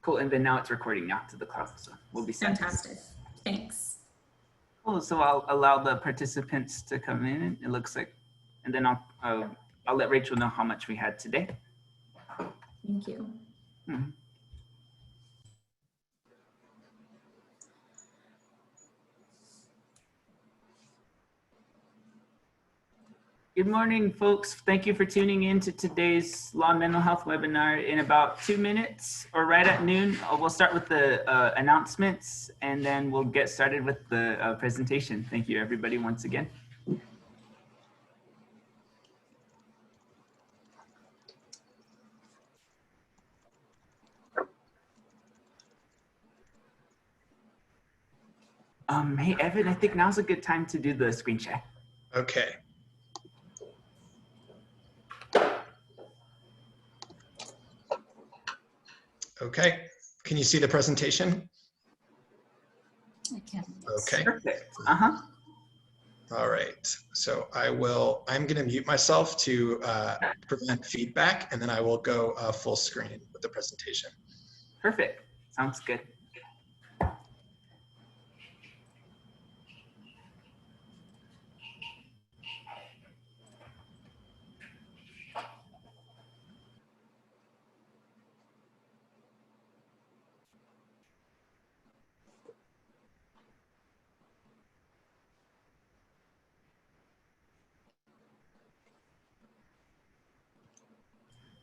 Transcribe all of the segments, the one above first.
Cool, and then now it's recording now to the cloud, so we'll be set. Fantastic, thanks. Cool, so I'll allow the participants to come in, it looks like, and then I'll let Rachel know how much we had today. Thank you. Mm-hmm. Good morning, folks. Thank you for tuning in to today's Law and Mental Health webinar. In about 2 minutes or right at noon, we'll start with the announcements and then we'll get started with the presentation. Thank you, everybody, once again. Hey, Evan, I think now's a good time to do the screen share. Okay. Okay, can you see the presentation? I can. Okay. Perfect. All right, so I'm gonna mute myself to prevent feedback, and then I will go full screen with the presentation. Perfect, sounds good.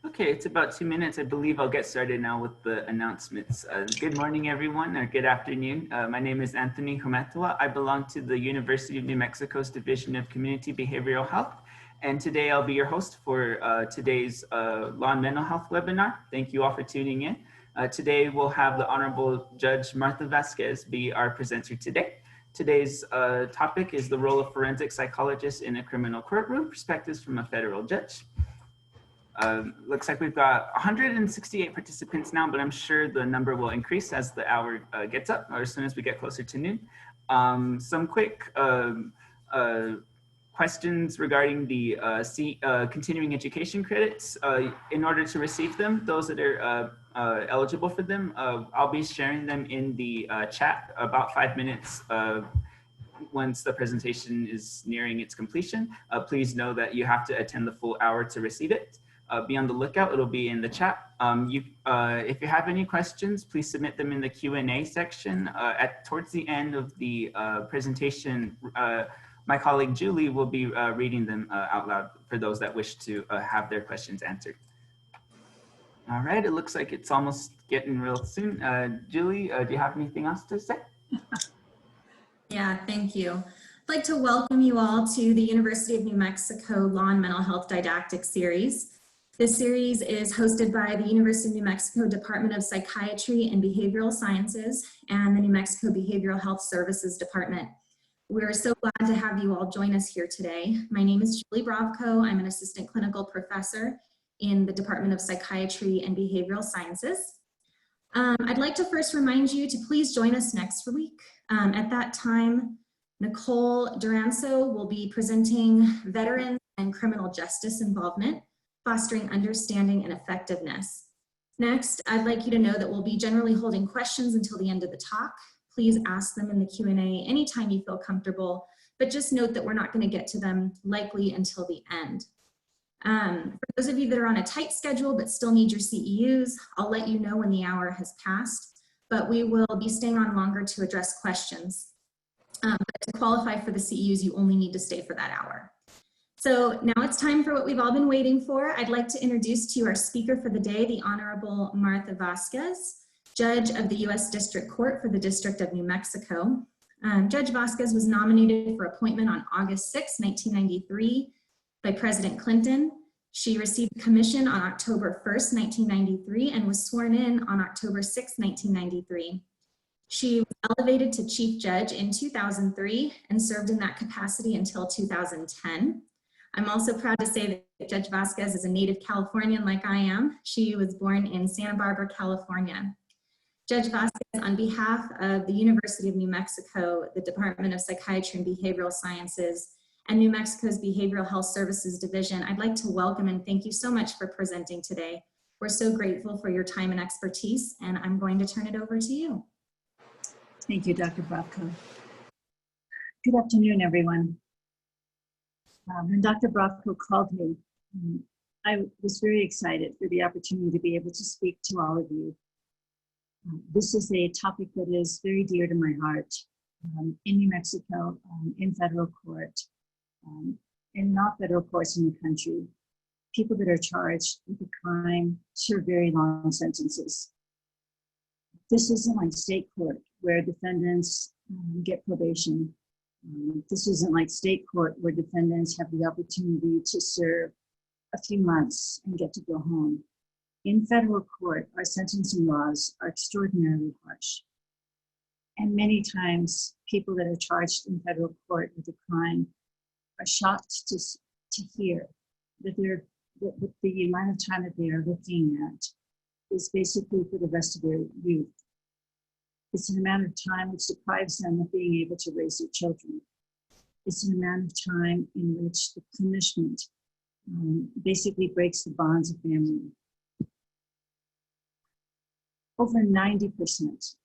Okay, it's about 2 minutes. I believe I'll get started now with the announcements. Good morning, everyone, or good afternoon. My name is Anthony Humetua. I belong to the University of New Mexico's Division of Community Behavioral Health. And today I'll be your host for today's Law and Mental Health webinar. Thank you all for tuning in. Today we'll have the Honorable Judge Martha Vazquez be our presenter today. Today's topic is the role of forensic psychologists in a criminal courtroom, perspectives from a federal judge. Looks like we've got 168 participants now, but I'm sure the number will increase as the hour gets up or as soon as we get closer to noon. Some quick questions regarding the continuing education credits. In order to receive them, those that are eligible for them, I'll be sharing them in the chat about 5 minutes once the presentation is nearing its completion. Please know that you have to attend the full hour to receive it. Be on the lookout, it'll be in the chat. If you have any questions, please submit them in the Q&A section. Towards the end of the presentation, my colleague Julie will be reading them out loud for those that wish to have their questions answered. All right, it looks like it's almost getting real soon. Julie, do you have anything else to say? Yeah, thank you. I'd like to welcome you all to the University of New Mexico Law and Mental Health Didactic Series. This series is hosted by the University of New Mexico Department of Psychiatry and Behavioral Sciences and the New Mexico Behavioral Health Services Department. We're so glad to have you all join us here today. My name is Julie Brovko. I'm an assistant clinical professor in the Department of Psychiatry and Behavioral Sciences. I'd like to first remind you to please join us next week. At that time, Nicole Duranzo will be presenting Veterans and Criminal Justice Involvement, Fostering Understanding and Effectiveness. Next, I'd like you to know that we'll be generally holding questions until the end of the talk. Please ask them in the Q&A anytime you feel comfortable, but just note that we're not going to get to them likely until the end. For those of you that are on a tight schedule but still need your CEUs, I'll let you know when the hour has passed, but we will be staying on longer to address questions. But to qualify for the CEUs, you only need to stay for that hour. So now it's time for what we've all been waiting for. I'd like to introduce to you our speaker for the day, the Honorable Martha Vazquez, Judge of the U.S. District Court for the District of New Mexico. Judge Vazquez was nominated for appointment on August 6, 1993 by President Clinton. She received commission on October 1st, 1993 and was sworn in on October 6, 1993. She was elevated to Chief Judge in 2003 and served in that capacity until 2010. I'm also proud to say that Judge Vazquez is a native Californian like I am. She was born in Santa Barbara, California. Judge Vazquez, on behalf of the University of New Mexico, the Department of Psychiatry and Behavioral Sciences, and New Mexico's Behavioral Health Services Division, I'd like to welcome and thank you so much for presenting today. We're so grateful for your time and expertise, and I'm going to turn it over to you. Thank you, Dr. Brovko. Good afternoon, everyone. When Dr. Brovko called me, I was very excited for the opportunity to be able to speak to all of you. This is a topic that is very dear to my heart in New Mexico, in federal court, in all federal courts in the country. People that are charged with a crime serve very long sentences. This isn't like state court where defendants get probation. This isn't like state court where defendants have the opportunity to serve a few months and get to go home. In federal court, our sentencing laws are extraordinarily harsh. And many times, people that are charged in federal court with a crime are shocked to hear that the amount of time that they are looking at is basically for the rest of their youth. It's an amount of time which deprives them of being able to raise their children. It's an amount of time in which the punishment basically breaks the bonds of family. Over 90%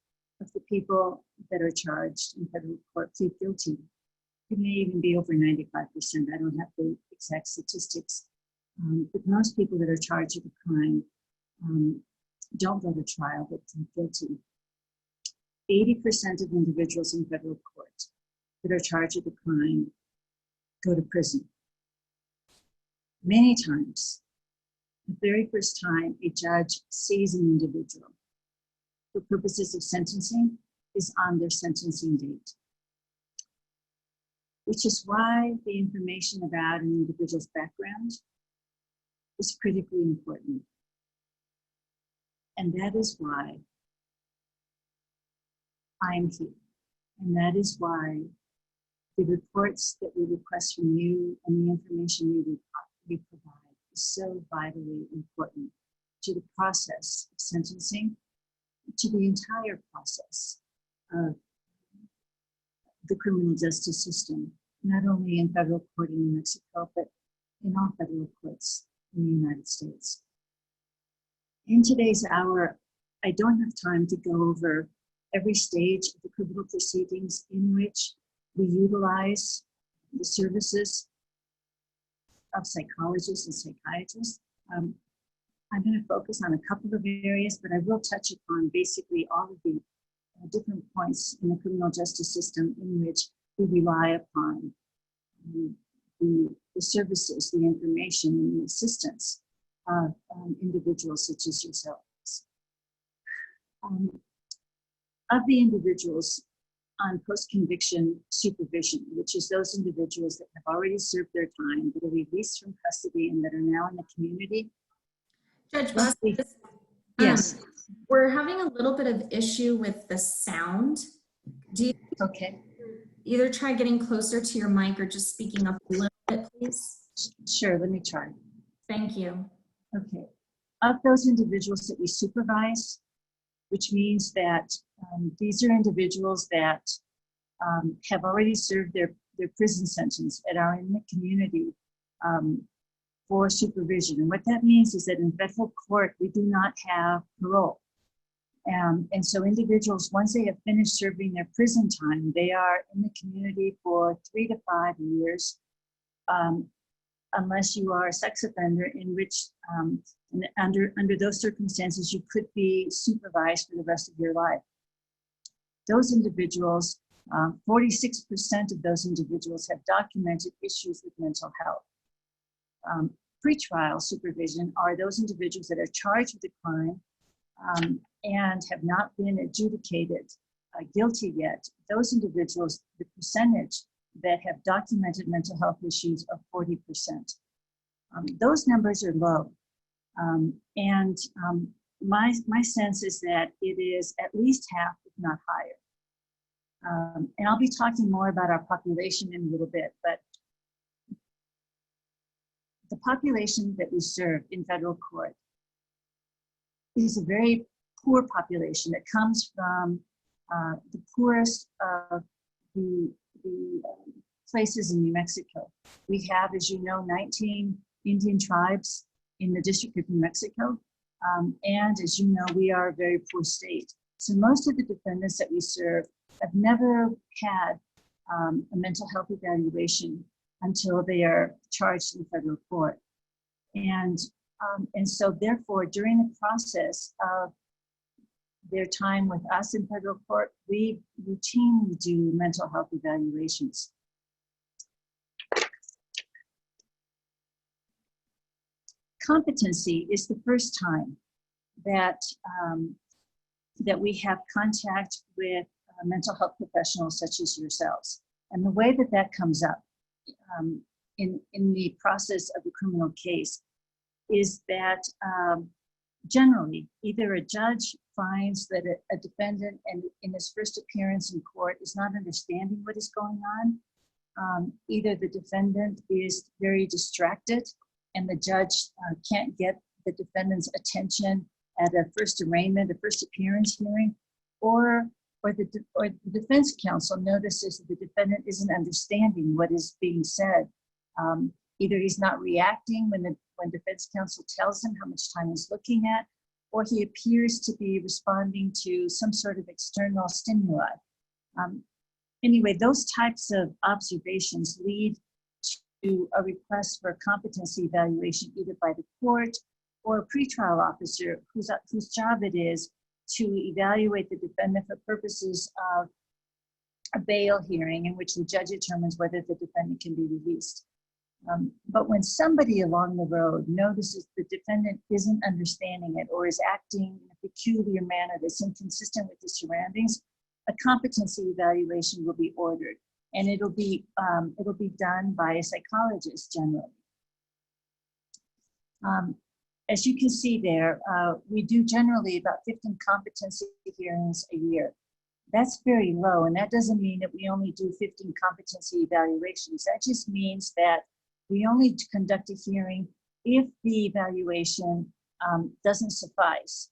of the people that are charged in federal court plead guilty. It may even be over 95%. I don't have the exact statistics. But most people that are charged with a crime don't go to trial, but plead guilty. 80% of individuals in federal court that are charged with a crime go to prison. Many times, the very first time a judge sees an individual for purposes of sentencing is on their sentencing date, which is why the information about an individual's background is critically important. And that is why I'm here. And that is why the reports that we request from you and the information we provide is so vitally important to the process of sentencing, to the entire process of the criminal justice system, not only in federal court in New Mexico, but in all federal courts in the United States. In today's hour, I don't have time to go over every stage of the criminal proceedings in which we utilize the services of psychologists and psychiatrists. I'm going to focus on a couple of areas, but I will touch upon basically all of the different points in the criminal justice system in which we rely upon the services, the information, and the assistance of individuals such as yourselves. Of the individuals on post-conviction supervision, which is those individuals that have already served their time, that are released from custody and that are now in the community. Judge Vazquez, yes. We're having a little bit of issue with the sound. Do you either try getting closer to your mic or just speaking up a little bit, please? Sure, let me try. Thank you. Okay. Of those individuals that we supervise, which means that these are individuals that have already served their prison sentence and are in the community for supervision. And what that means is that in federal court, we do not have parole. And so individuals, once they have finished serving their prison time, they are in the community for 3 to 5 years, unless you are a sex offender, in which under those circumstances, you could be supervised for the rest of your life. Those individuals, 46% of those individuals have documented issues with mental health. Pretrial supervision are those individuals that are charged with a crime and have not been adjudicated guilty yet. Those individuals, the percentage that have documented mental health issues are 40%. Those numbers are low. My sense is that it is at least half, if not higher. And I'll be talking more about our population in a little bit, but the population that we serve in federal court is a very poor population that comes from the poorest of the places in New Mexico. We have, as you know, 19 Indian tribes in the District of New Mexico. And as you know, we are a very poor state. So most of the defendants that we serve have never had a mental health evaluation until they are charged in federal court. And so therefore, during the process of their time with us in federal court, we routinely do mental health evaluations. Competency is the first time that that we have contact with mental health professionals such as yourselves. And the way that that comes up in the process of a criminal case is that generally either a judge finds that a defendant and in his first appearance in court is not understanding what is going on. Either the defendant is very distracted and the judge can't get the defendant's attention at a first arraignment, a first appearance hearing, or the defense counsel notices that the defendant isn't understanding what is being said. Either he's not reacting when defense counsel tells him how much time he's looking at, or he appears to be responding to some sort of external stimuli. Anyway, those types of observations lead to a request for a competency evaluation either by the court or a pretrial officer whose job it is to evaluate the defendant for purposes of a bail hearing in which the judge determines whether the defendant can be released. But when somebody along the road notices the defendant isn't understanding it or is acting in a peculiar manner that's inconsistent with the surroundings, a competency evaluation will be ordered, and it'll be done by a psychologist generally. As you can see there, we do generally about 15 competency hearings a year. That's very low, and that doesn't mean that we only do 15 competency evaluations. That just means that we only conduct a hearing if the evaluation doesn't suffice.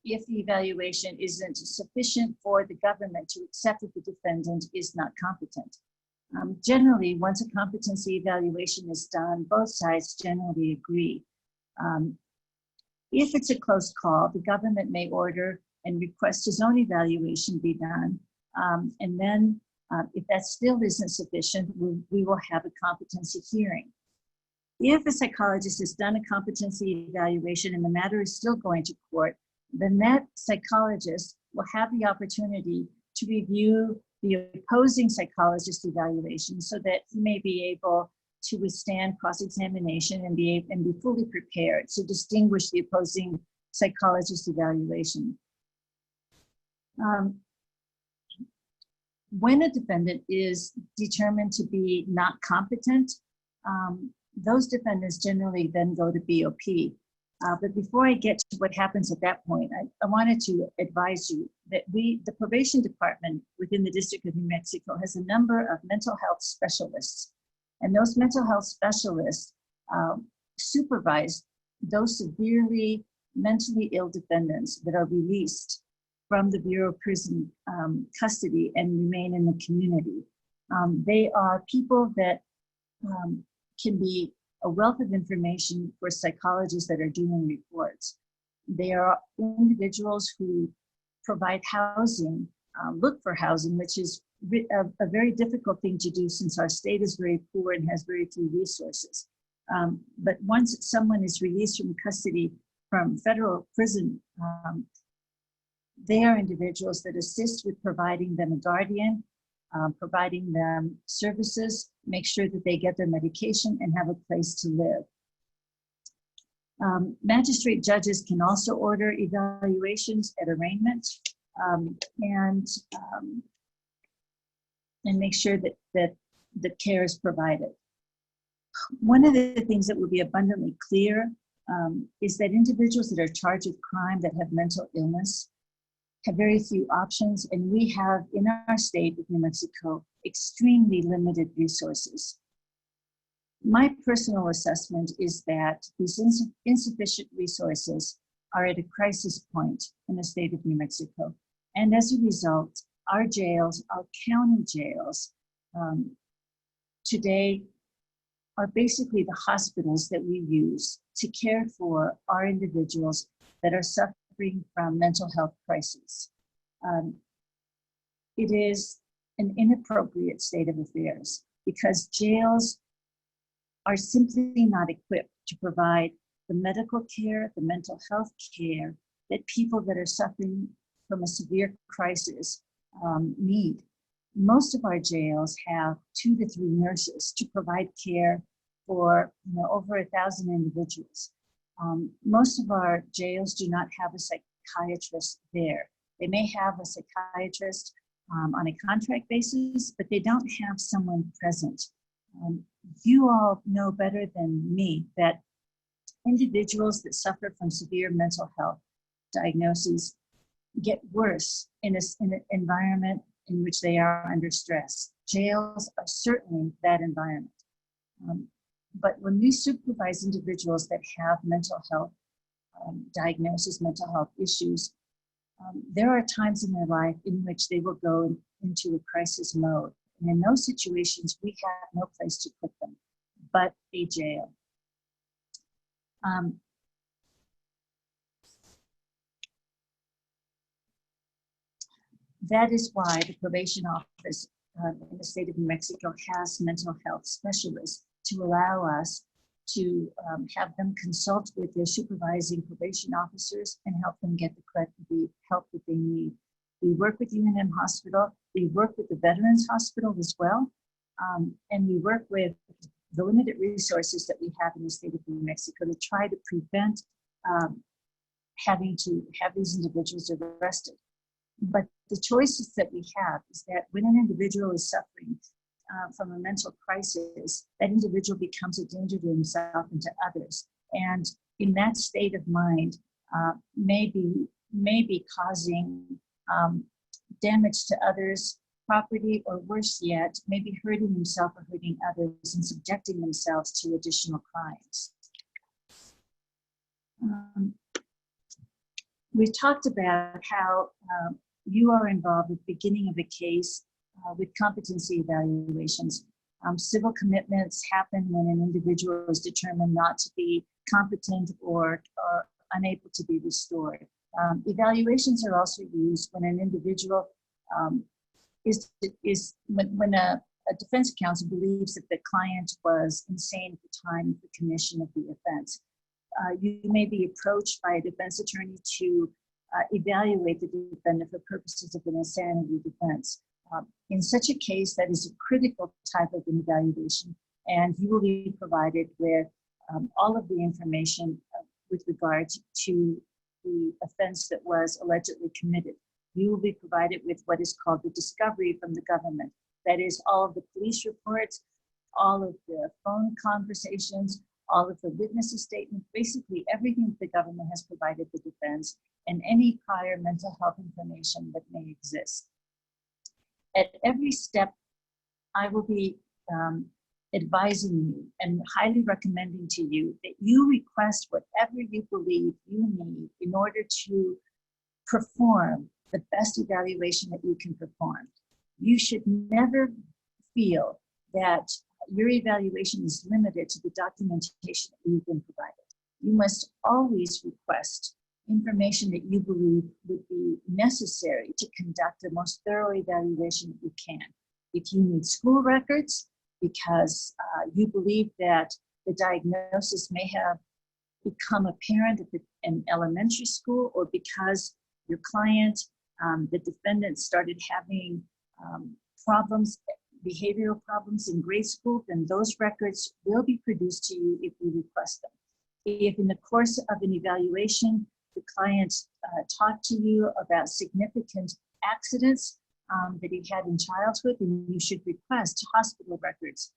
If the evaluation isn't sufficient for the government to accept that the defendant is not competent. Generally, once a competency evaluation is done, both sides generally agree. If it's a close call, the government may order and request his own evaluation be done. And then if that still isn't sufficient, we will have a competency hearing. If a psychologist has done a competency evaluation and the matter is still going to court, then that psychologist will have the opportunity to review the opposing psychologist evaluation so that he may be able to withstand cross-examination and be fully prepared to distinguish the opposing psychologist evaluation. When a defendant is determined to be not competent, those defendants generally then go to BOP. But before I get to what happens at that point, I wanted to advise you that the probation department within the District of New Mexico has a number of mental health specialists. And those mental health specialists supervise those severely mentally ill defendants that are released from the Bureau of Prison custody and remain in the community. They are people that can be a wealth of information for psychologists that are doing reports. They are individuals who provide housing, look for housing, which is a very difficult thing to do since our state is very poor and has very few resources. But once someone is released from custody from federal prison, they are individuals that assist with providing them a guardian, providing them services, make sure that they get their medication and have a place to live. Magistrate judges can also order evaluations at arraignment and make sure that the care is provided. One of the things that will be abundantly clear is that individuals that are charged with crime that have mental illness have very few options, and we have in our state of New Mexico extremely limited resources. My personal assessment is that these insufficient resources are at a crisis point in the state of New Mexico. And as a result, our jails, our county jails, today are basically the hospitals that we use to care for our individuals that are suffering from mental health crises. It is an inappropriate state of affairs because jails are simply not equipped to provide the medical care, the mental health care that people that are suffering from a severe crisis need. Most of our jails have 2 to 3 nurses to provide care for over 1,000 individuals. Most of our jails do not have a psychiatrist there. They may have a psychiatrist on a contract basis, but they don't have someone present. You all know better than me that individuals that suffer from severe mental health diagnoses get worse in an environment in which they are under stress. Jails are certainly that environment. But when we supervise individuals that have mental health diagnoses, mental health issues, there are times in their life in which they will go into a crisis mode. And in those situations, we have no place to put them but a jail. That is why the probation office in the state of New Mexico has mental health specialists to allow us to have them consult with their supervising probation officers and help them get the help that they need. We work with UNM Hospital, we work with the Veterans Hospital as well, and we work with the limited resources that we have in the state of New Mexico to try to prevent having to have these individuals arrested. But the choices that we have is that when an individual is suffering from a mental crisis, that individual becomes a danger to himself and to others. And in that state of mind, may be causing damage to others' property, or worse yet, maybe hurting himself or hurting others and subjecting themselves to additional crimes. We've talked about how you are involved at the beginning of a case with competency evaluations. Civil commitments happen when an individual is determined not to be competent or unable to be restored. Evaluations are also used when an individual when a defense counsel believes that the client was insane at the time of the commission of the offense. You may be approached by a defense attorney to evaluate the defendant for purposes of an insanity defense. In such a case, that is a critical type of an evaluation, and you will be provided with all of the information with regard to the offense that was allegedly committed. You will be provided with what is called the discovery from the government. That is all of the police reports, all of the phone conversations, all of the witnesses' statements, basically everything that the government has provided the defense, and any prior mental health information that may exist. At every step, I will be advising you and highly recommending to you that you request whatever you believe you need in order to perform the best evaluation that you can perform. You should never feel that your evaluation is limited to the documentation that you've been provided. You must always request information that you believe would be necessary to conduct the most thorough evaluation that you can. If you need school records because you believe that the diagnosis may have become apparent in elementary school, or because your client, the defendant, started having problems, behavioral problems in grade school, then those records will be produced to you if you request them. If in the course of an evaluation, the client talked to you about significant accidents that he had in childhood, then you should request hospital records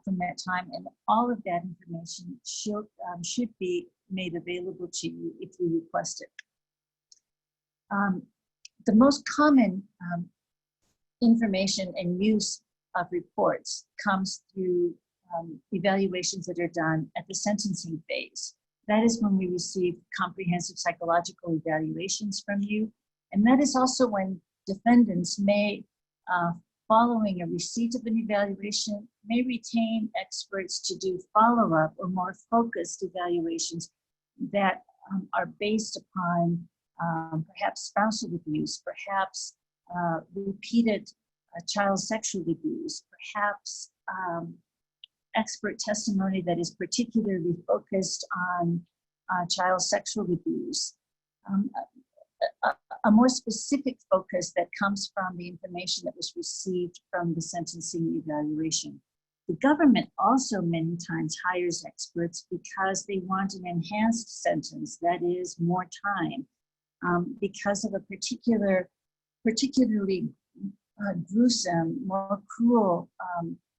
from that time, and all of that information should be made available to you if you request it. The most common information and use of reports comes through evaluations that are done at the sentencing phase. That is when we receive comprehensive psychological evaluations from you. And that is also when defendants may, following a receipt of an evaluation, may retain experts to do follow-up or more focused evaluations that are based upon perhaps spousal abuse, perhaps repeated child sexual abuse, perhaps expert testimony that is particularly focused on child sexual abuse, a more specific focus that comes from the information that was received from the sentencing evaluation. The government also many times hires experts because they want an enhanced sentence, that is more time, because of a particularly gruesome, more cruel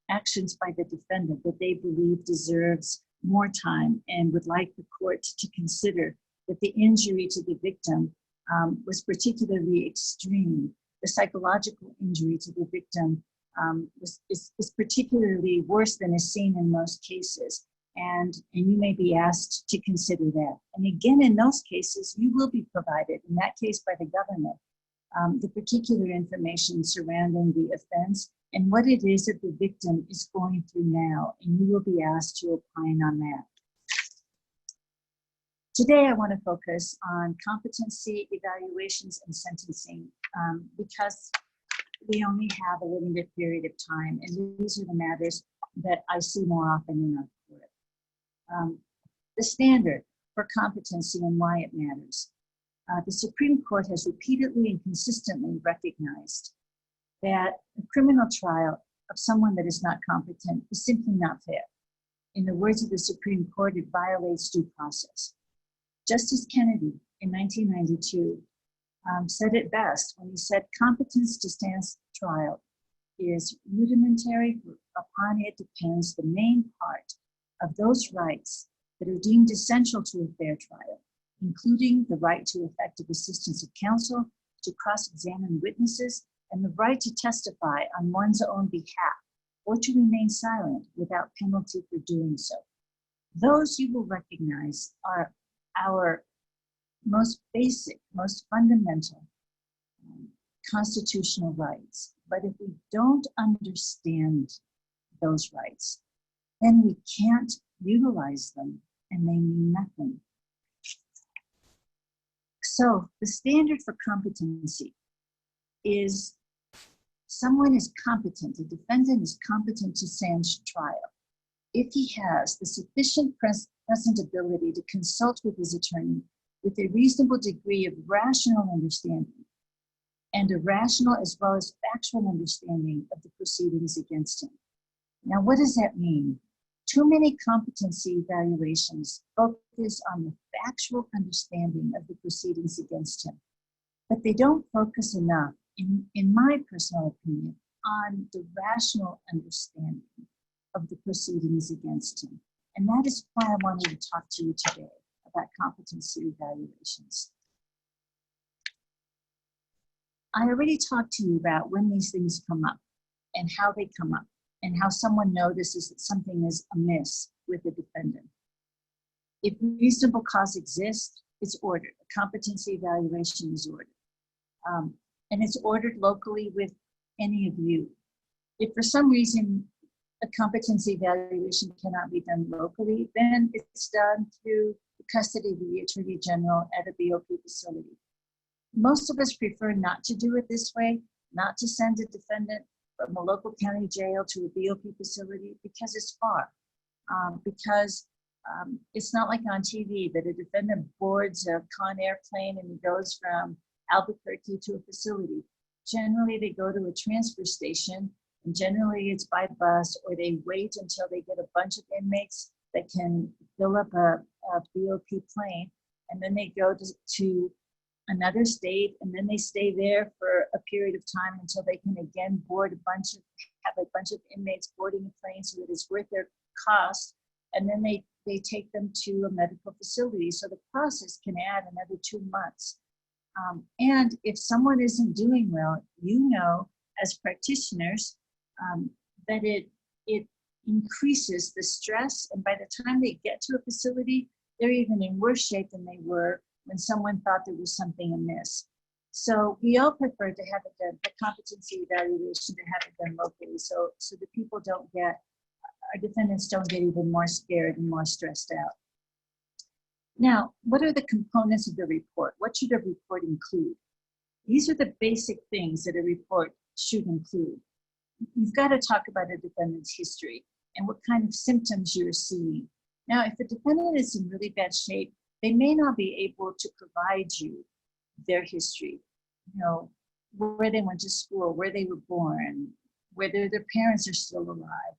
actions by the defendant that they believe deserves more time and would like the court to consider that the injury to the victim was particularly extreme. The psychological injury to the victim is particularly worse than is seen in most cases. And you may be asked to consider that. And again, in those cases, you will be provided, in that case by the government, the particular information surrounding the offense and what it is that the victim is going through now. And you will be asked to opine on that. Today, I want to focus on competency evaluations and sentencing because we only have a limited period of time, and these are the matters that I see more often in our court. The standard for competency and why it matters. The Supreme Court has repeatedly and consistently recognized that a criminal trial of someone that is not competent is simply not fair. In the words of the Supreme Court, it violates due process. Justice Kennedy in 1992 said it best when he said, competence to stand trial is rudimentary, upon it depends the main part of those rights that are deemed essential to a fair trial, including the right to effective assistance of counsel, to cross-examine witnesses, and the right to testify on one's own behalf, or to remain silent without penalty for doing so. Those you will recognize are our most basic, most fundamental constitutional rights. But if we don't understand those rights, then we can't utilize them and they mean nothing. So the standard for competency is someone is competent, a defendant is competent to stand trial if he has the sufficient present ability to consult with his attorney with a reasonable degree of rational understanding and a rational as well as factual understanding of the proceedings against him. Now, what does that mean? Too many competency evaluations focus on the factual understanding of the proceedings against him, but they don't focus enough, in my personal opinion, on the rational understanding of the proceedings against him. And that is why I wanted to talk to you today about competency evaluations. I already talked to you about when these things come up and how they come up and how someone notices that something is amiss with the defendant. If reasonable cause exists, it's ordered. A competency evaluation is ordered. And it's ordered locally with any of you. If for some reason a competency evaluation cannot be done locally, then it's done through the custody of the Attorney General at a BOP facility. Most of us prefer not to do it this way, not to send a defendant from a local county jail to a BOP facility because it's far. It's not like on TV that a defendant boards a Cont'd plane and he goes from Albuquerque to a facility. Generally, they go to a transfer station, and generally it's by bus, or they wait until they get a bunch of inmates that can fill up a BOP plane, and then they go to another state, and then they stay there for a period of time until they can again have a bunch of inmates boarding a plane so that it's worth their cost, and then they take them to a medical facility. So the process can add another 2 months. And if someone isn't doing well, you know, as practitioners, that it increases the stress, and by the time they get to a facility, they're even in worse shape than they were when someone thought there was something amiss. So we all prefer to have it done, the competency evaluation, to have it done locally, so the people our defendants don't get even more scared and more stressed out. Now, what are the components of the report? What should a report include? These are the basic things that a report should include. You've got to talk about a defendant's history and what kind of symptoms you're seeing. Now, if a defendant is in really bad shape, they may not be able to provide you their history, you know, where they went to school, where they were born, whether their parents are still alive.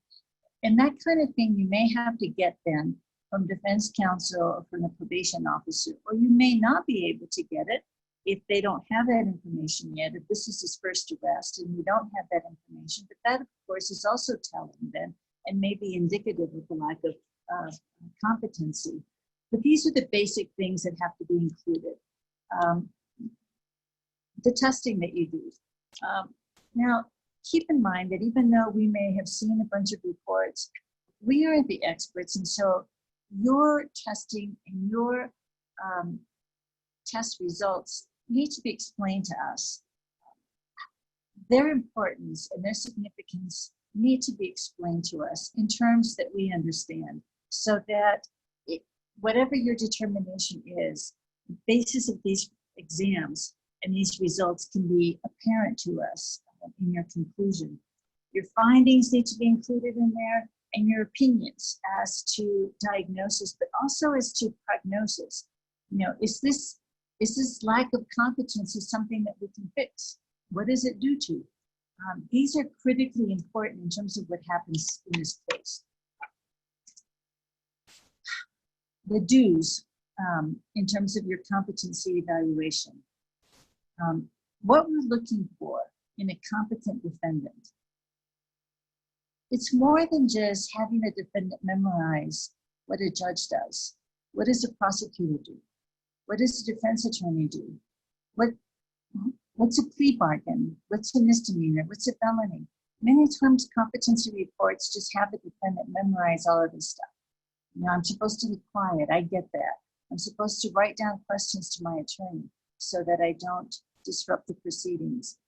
And that kind of thing you may have to get then from defense counsel or from the probation officer, or you may not be able to get it if they don't have that information yet, if this is his first arrest and you don't have that information. But that, of course, is also telling then and may be indicative of the lack of competency. But these are the basic things that have to be included. The testing that you do. Now, keep in mind that even though we may have seen a bunch of reports, we aren't the experts, and so your testing and your test results need to be explained to us. Their importance and their significance need to be explained to us in terms that we understand, so that whatever your determination is, the basis of these exams and these results can be apparent to us in your conclusion. Your findings need to be included in there, and your opinions as to diagnosis, but also as to prognosis. You know, is this lack of competency something that we can fix? What does it do to? These are critically important in terms of what happens in this case. The do's in terms of your competency evaluation. What we're looking for in a competent defendant. It's more than just having a defendant memorize what a judge does. What does a prosecutor do? What does a defense attorney do? What's a plea bargain? What's a misdemeanor? What's a felony? Many times competency reports just have the defendant memorize all of this stuff. You know, I'm supposed to be quiet, I get that. I'm supposed to write down questions to my attorney so that I don't disrupt the proceedings.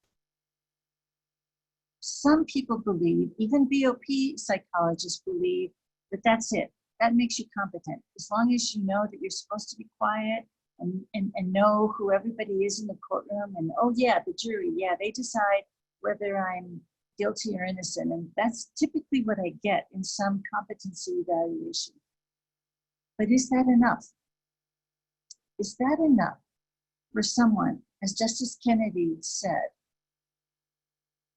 Some people believe, even BOP psychologists believe, that that's it. That makes you competent. As long as you know that you're supposed to be quiet and know who everybody is in the courtroom, and oh yeah, the jury, yeah, they decide whether I'm guilty or innocent. And that's typically what I get in some competency evaluation. But is that enough? Is that enough for someone, as Justice Kennedy said,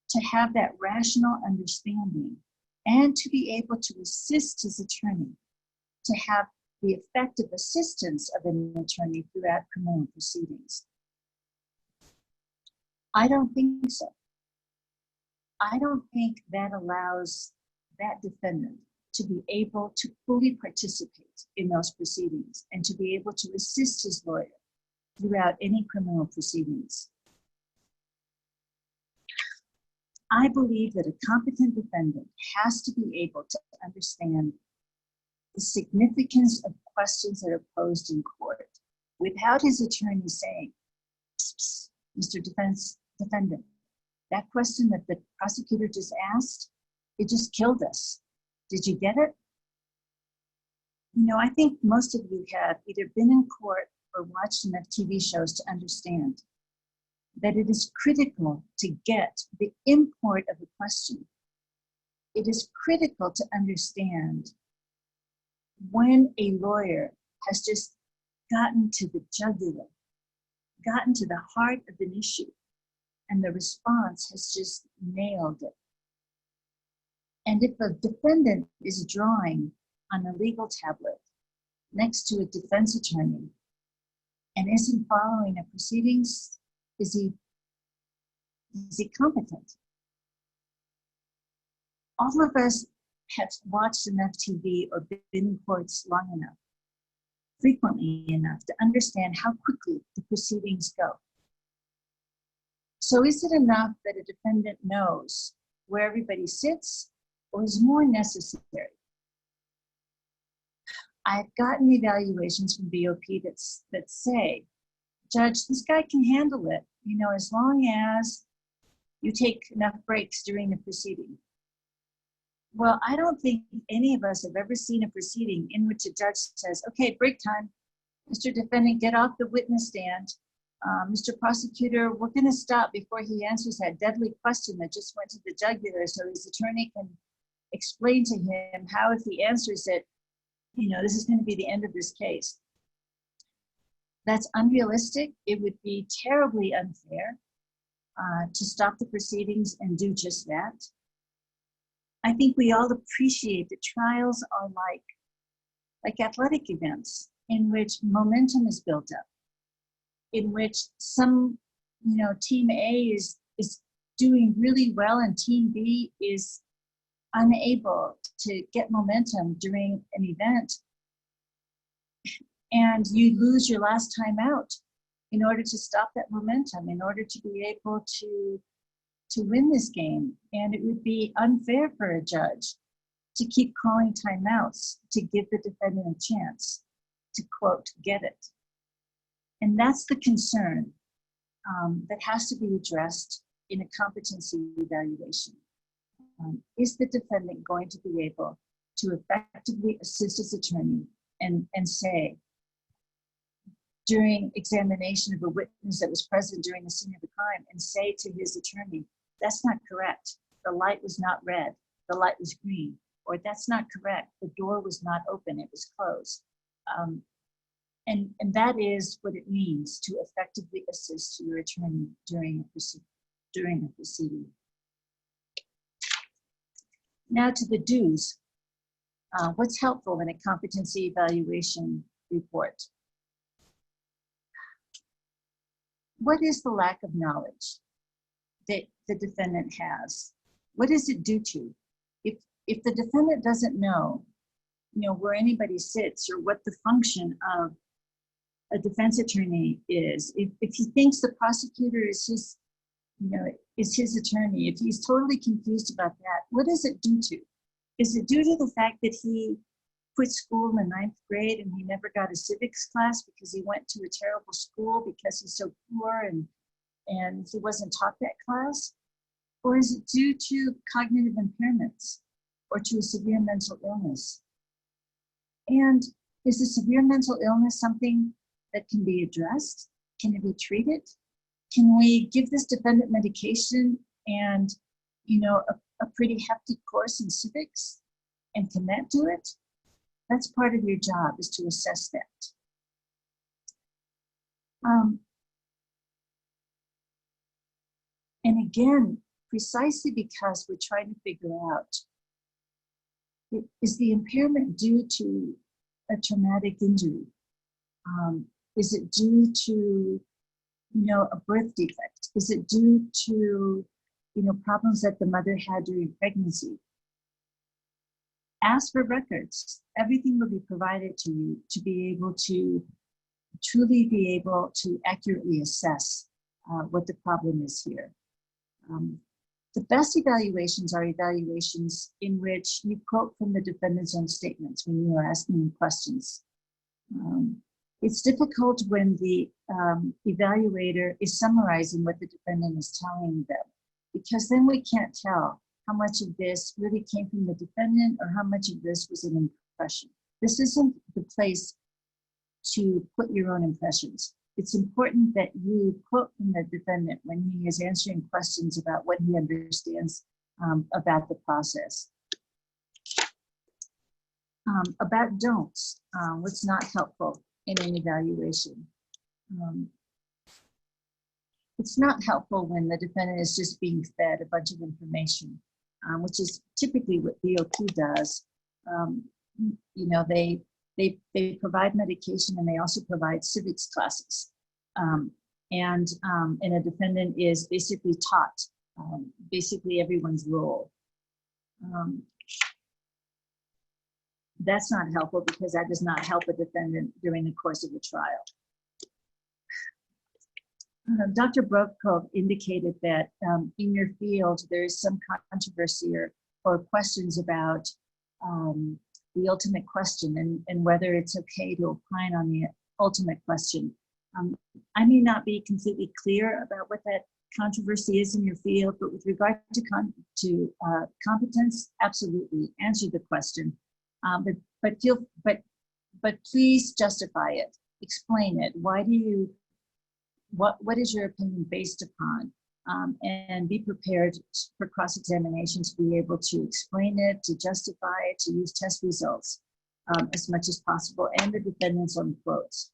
to have that rational understanding and to be able to assist his attorney, to have the effective assistance of an attorney throughout criminal proceedings? I don't think so. I don't think that allows that defendant to be able to fully participate in those proceedings and to be able to assist his lawyer throughout any criminal proceedings. I believe that a competent defendant has to be able to understand the significance of questions that are posed in court without his attorney saying, "Psst, Mr. Defendant, that question that the prosecutor just asked, it just killed us. Did you get it?" You know, I think most of you have either been in court or watched enough TV shows to understand that it is critical to get the import of a question. It is critical to understand when a lawyer has just gotten to the jugular, gotten to the heart of an issue, and the response has just nailed it. And if a defendant is drawing on a legal tablet next to a defense attorney and isn't following the proceedings, is he competent? All of us have watched enough TV or been in courts long enough, frequently enough, to understand how quickly the proceedings go. So is it enough that a defendant knows where everybody sits, or is more necessary? I've gotten evaluations from BOP that say, "Judge, this guy can handle it, you know, as long as you take enough breaks during the proceeding." Well, I don't think any of us have ever seen a proceeding in which a judge says, "Okay, break time," Mr. Defendant, get off the witness stand. Mr. Prosecutor, we're going to stop before he answers that deadly question that just went to the jugular so his attorney can explain to him how, if he answers it, this is going to be the end of this case. That's unrealistic. It would be terribly unfair to stop the proceedings and do just that. I think we all appreciate that trials are like athletic events in which momentum is built up, in which some, team A is doing really well and team B is unable to get momentum during an event, and you lose your last time out in order to stop that momentum, in order to be able to win this game. And it would be unfair for a judge to keep calling timeouts to give the defendant a chance to, quote, get it. And that's the concern that has to be addressed in a competency evaluation. Is the defendant going to be able to effectively assist his attorney and say, during examination of a witness that was present during the scene of the crime, and say to his attorney, that's not correct. The light was not red, the light was green, or that's not correct. The door was not open, it was closed. And that is what it means to effectively assist your attorney during a proceeding. Now to the do's. What's helpful in a competency evaluation report? What is the lack of knowledge that the defendant has? What does it do to? If the defendant doesn't know, where anybody sits or what the function of a defense attorney is, if he thinks the prosecutor is his attorney, if he's totally confused about that, what does it do to? Is it due to the fact that he quit school in the 9th grade and he never got a civics class because he went to a terrible school because he's so poor and he wasn't taught that class? Or is it due to cognitive impairments or to a severe mental illness? And is a severe mental illness something that can be addressed? Can it be treated? Can we give this defendant medication and, a pretty hefty course in civics? And can that do it? That's part of your job, is to assess that. And again, precisely because we're trying to figure out, is the impairment due to a traumatic injury? Is it due to, a birth defect? Is it due to, problems that the mother had during pregnancy? Ask for records. Everything will be provided to you to be able to truly be able to accurately assess what the problem is here. The best evaluations are evaluations in which you quote from the defendant's own statements when you are asking him questions. It's difficult when the evaluator is summarizing what the defendant is telling them, because then we can't tell how much of this really came from the defendant or how much of this was an impression. This isn't the place to put your own impressions. It's important that you quote from the defendant when he is answering questions about what he understands about the process. About don'ts, what's not helpful in an evaluation. It's not helpful when the defendant is just being fed a bunch of information, which is typically what BOP does. They provide medication and they also provide civics classes. And a defendant is basically taught basically everyone's role. That's not helpful because that does not help a defendant during the course of a trial. Dr. Brovko indicated that in your field, there is some controversy or questions about the ultimate question and whether it's okay to opine on the ultimate question. I may not be completely clear about what that controversy is in your field, but with regard to competence, absolutely answer the question. But please justify it. explain it. Why do you, what is your opinion based upon? And be prepared for cross-examination to be able to explain it, to justify it, to use test results as much as possible, and the defendant's own quotes.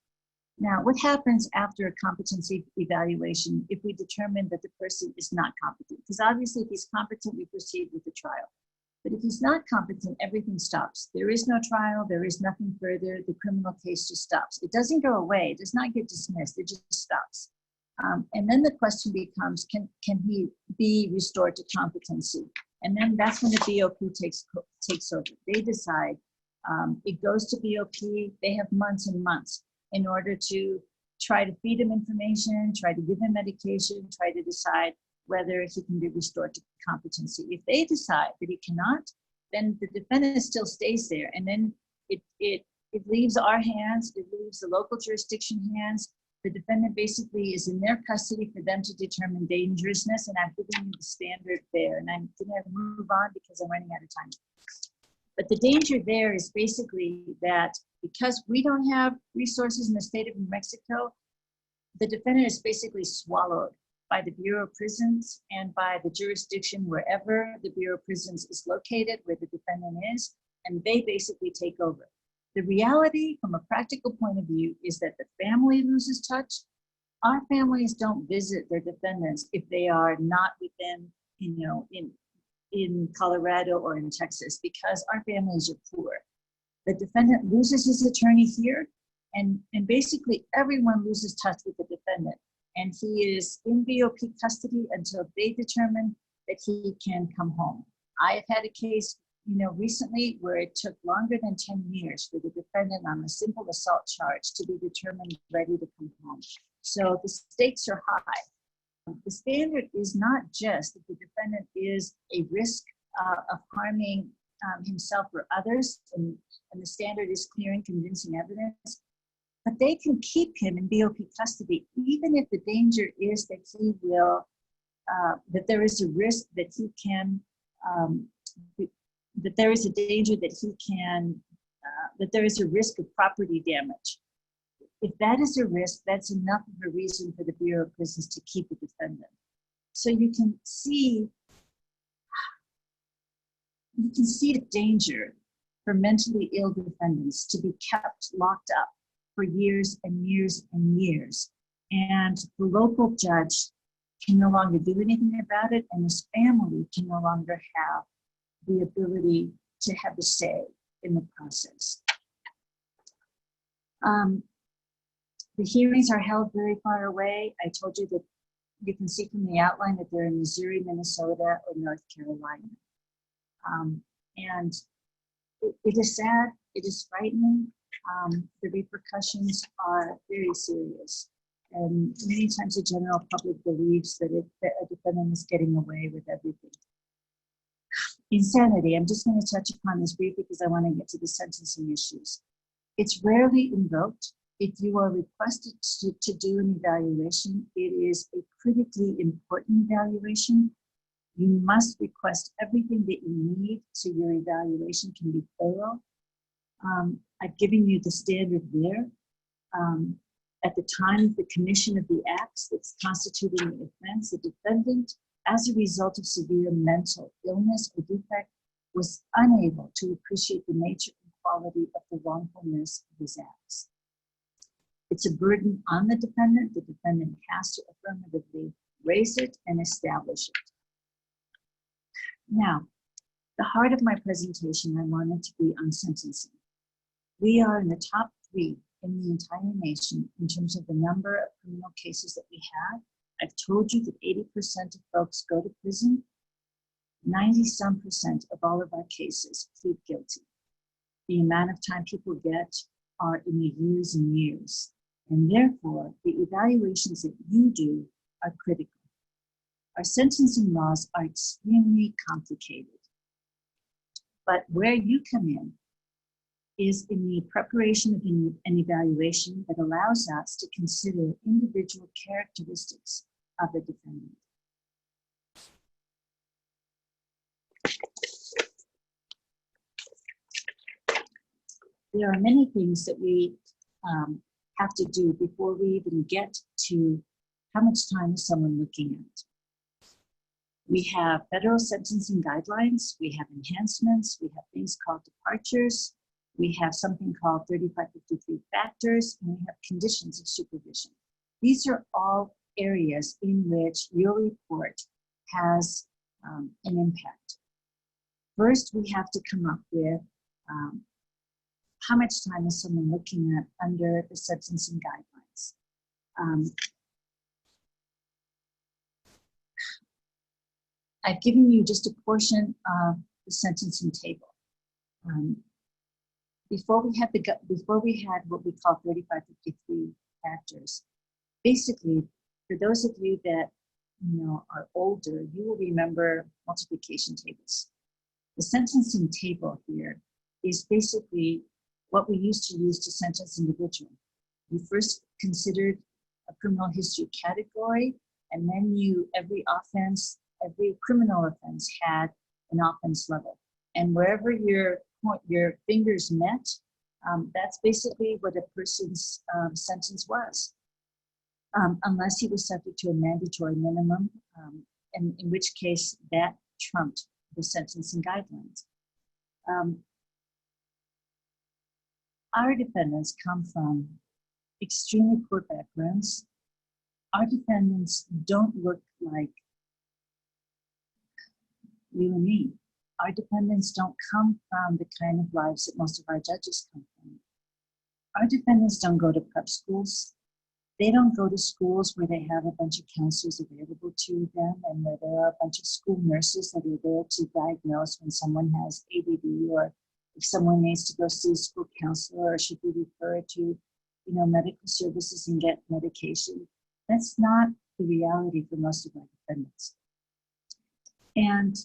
Now, what happens after a competency evaluation if we determine that the person is not competent? Because obviously if he's competent, we proceed with the trial. But if he's not competent, everything stops. There is no trial, there is nothing further, the criminal case just stops. It doesn't go away, it does not get dismissed, it just stops. And then the question becomes, can he be restored to competency? And then that's when the BOP takes over. They decide, it goes to BOP, they have months and months in order to try to feed him information, try to give him medication, try to decide whether he can be restored to competency. If they decide that he cannot, then the defendant still stays there. And then it leaves our hands, it leaves the local jurisdiction hands. The defendant basically is in their custody for them to determine dangerousness, and I've given you the standard there. And I'm gonna move on because I'm running out of time. But the danger there is basically that because we don't have resources in the state of New Mexico, the defendant is basically swallowed by the Bureau of Prisons and by the jurisdiction wherever the Bureau of Prisons is located, where the defendant is, and they basically take over. The reality from a practical point of view is that the family loses touch. Our families don't visit their defendants if they are not within, in Colorado or in Texas, because our families are poor. The defendant loses his attorney here, and basically everyone loses touch with the defendant. And he is in BOP custody until they determine that he can come home. I have had a case recently where it took longer than 10 years for the defendant on a simple assault charge to be determined ready to come home. So the stakes are high. The standard is not just that the defendant is a risk of harming himself or others, and the standard is clear and convincing evidence, but they can keep him in BOP custody even if the danger is that he will, that there is a risk that he can, that there is a danger that he can, that there is a risk of property damage. If that is a risk, that's enough of a reason for the Bureau of Prisons to keep a defendant. So you can see the danger for mentally ill defendants to be kept locked up for years and years and years. And the local judge can no longer do anything about it, and his family can no longer have the ability to have a say in the process. The hearings are held very far away. I told you that you can see from the outline that they're in Missouri, Minnesota, or North Carolina. And it is sad, it is frightening. The repercussions are very serious. And many times the general public believes that a defendant is getting away with everything. Insanity, I'm just going to touch upon this briefly because I want to get to the sentencing issues. It's rarely invoked. If you are requested to do an evaluation, it is a critically important evaluation. You must request everything that you need so your evaluation can be thorough. I've given you the standard there. At the time of the commission of the acts that's constituting the offense, the defendant, as a result of severe mental illness or defect, was unable to appreciate the nature and quality of the wrongfulness of his acts. It's a burden on the defendant. The defendant has to affirmatively raise it and establish it. Now, the heart of my presentation, I wanted to be on sentencing. We are in the top 3 in the entire nation in terms of the number of criminal cases that we have. I've told you that 80% of folks go to prison. 90-some% of all of our cases plead guilty. The amount of time people get are in the years and years. And therefore, the evaluations that you do are critical. Our sentencing laws are extremely complicated. But where you come in is in the preparation of an evaluation that allows us to consider individual characteristics of a defendant. There are many things that we have to do before we even get to how much time is someone looking at. We have federal sentencing guidelines, we have enhancements, we have things called departures, we have something called 3553 factors, and we have conditions of supervision. These are all areas in which your report has an impact. First, we have to come up with how much time is someone looking at under the sentencing guidelines. I've given you just a portion of the sentencing table. Before we had what we call 3553 factors, basically, for those of you that are older, you will remember multiplication tables. The sentencing table here is basically what we used to use to sentence individuals. You first considered a criminal history category, and then every criminal offense had an offense level. And wherever your fingers met, that's basically what a person's sentence was. Unless he was subject to a mandatory minimum, and in which case that trumped the sentencing guidelines. Our defendants come from extremely poor backgrounds. Our defendants don't look like you and me. Our defendants don't come from the kind of lives that most of our judges come from. Our defendants don't go to prep schools. They don't go to schools where they have a bunch of counselors available to them and where there are a bunch of school nurses that are there to diagnose when someone has ADD, or if someone needs to go see a school counselor or should be referred to, medical services and get medication. That's not the reality for most of our defendants. And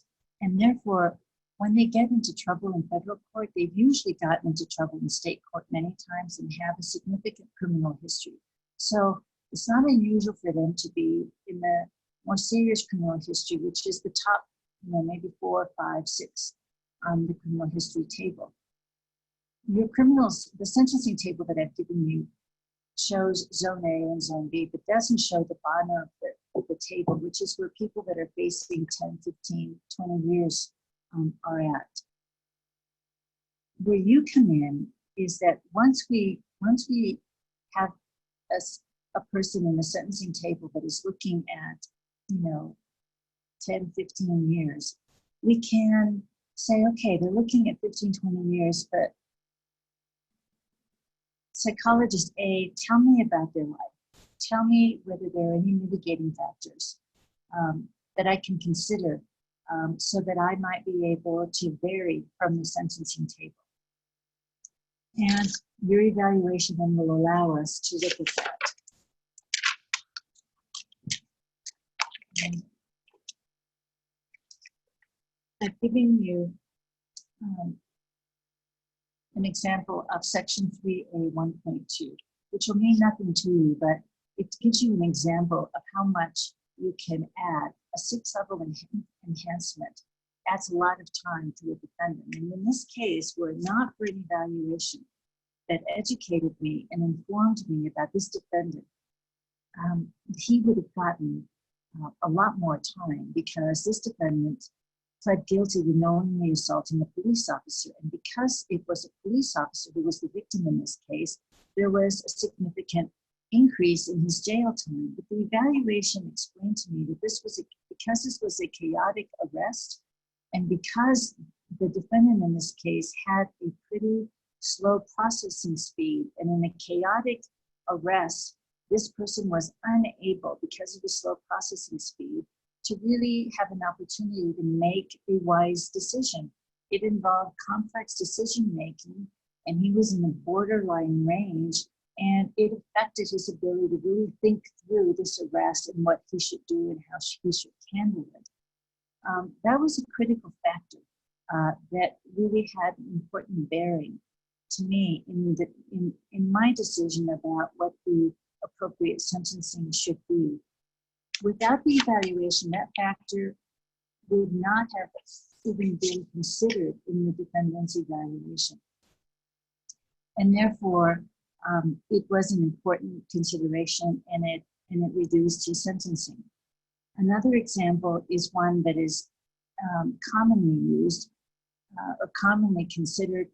therefore, when they get into trouble in federal court, they've usually gotten into trouble in state court many times and have a significant criminal history. So it's not unusual for them to be in the more serious criminal history, which is the top, maybe 4, 5, 6 on the criminal history table. Your criminals, the sentencing table that I've given you shows Zone A and Zone B, but doesn't show the bottom of the table, which is where people that are facing 10, 15, 20 years are at. Where you come in is that once we have a person in the sentencing table that is looking at, 10, 15 years, we can say, okay, they're looking at 15, 20 years, but psychologist A, tell me about their life. Tell me whether there are any mitigating factors that I can consider so that I might be able to vary from the sentencing table. And your evaluation then will allow us to look at that. And I've given you an example of section 3A 1.2, which will mean nothing to you, but it gives you an example of how much you can add. A 6-level enhancement adds a lot of time to a defendant. And in this case, were it not for an evaluation that educated me and informed me about this defendant, he would have gotten a lot more time, because this defendant pled guilty to knowingly assaulting a police officer. And because it was a police officer who was the victim in this case, there was a significant increase in his jail time. But the evaluation explained to me that because this was a chaotic arrest, and because the defendant in this case had a pretty slow processing speed, and in a chaotic arrest, this person was unable, because of the slow processing speed, to really have an opportunity to make a wise decision. It involved complex decision making, and he was in the borderline range, and it affected his ability to really think through this arrest and what he should do and how he should handle it. That was a critical factor that really had an important bearing to me in my decision about what the appropriate sentencing should be. Without the evaluation, that factor would not have even been considered in the defendant's evaluation. And therefore, it was an important consideration, and it reduced his sentencing. Another example is one that is commonly used or commonly considered,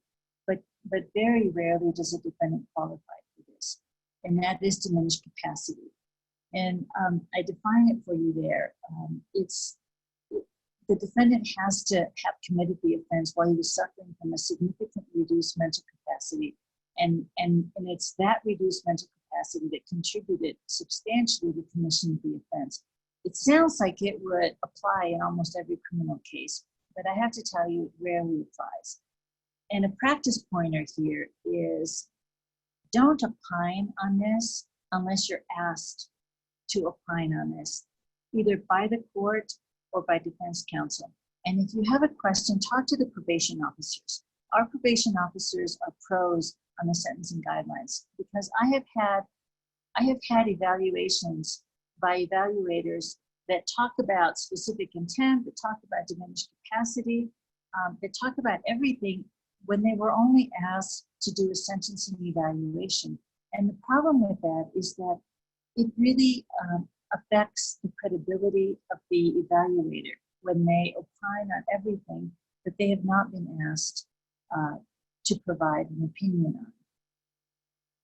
but very rarely does a defendant qualify for this, and that is diminished capacity. And I define it for you there. The defendant has to have committed the offense while he was suffering from a significantly reduced mental capacity, and it's that reduced mental capacity that contributed substantially to the commission of the offense. It sounds like it would apply in almost every criminal case, but I have to tell you, it rarely applies. And a practice pointer here is, don't opine on this unless you're asked to opine on this, either by the court or by defense counsel. And if you have a question, talk to the probation officers. Our probation officers are pros on the sentencing guidelines, because I have had evaluations by evaluators that talk about specific intent, that talk about diminished capacity, that talk about everything when they were only asked to do a sentencing evaluation. And the problem with that is that it really affects the credibility of the evaluator when they opine on everything that they have not been asked to provide an opinion on.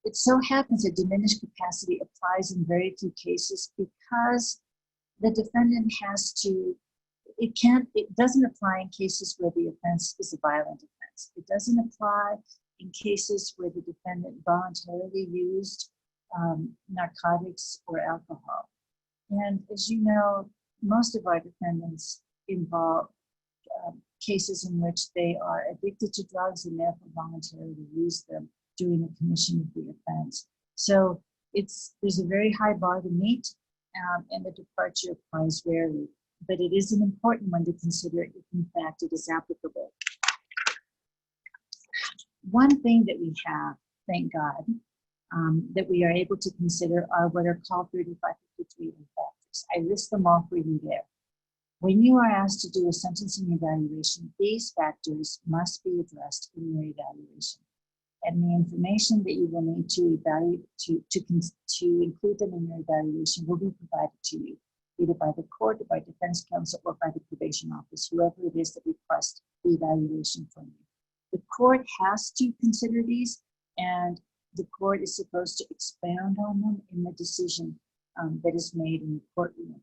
It so happens that diminished capacity applies in very few cases because the defendant has to, it doesn't apply in cases where the offense is a violent offense. It doesn't apply in cases where the defendant voluntarily used narcotics or alcohol. And as you know, most of our defendants involve cases in which they are addicted to drugs and therefore voluntarily use them during the commission of the offense. So there's a very high bar to meet, and the departure applies rarely, but it is an important one to consider if in fact it is applicable. One thing that we have, thank God, that we are able to consider are what are called 3553 factors. I list them all for you there. When you are asked to do a sentencing evaluation, these factors must be addressed in your evaluation. And the information that you will need to evaluate, to include them in your evaluation will be provided to you, either by the court or by defense counsel or by the probation office, whoever it is that requests the evaluation from you. The court has to consider these, and the court is supposed to expound on them in the decision that is made in the courtroom.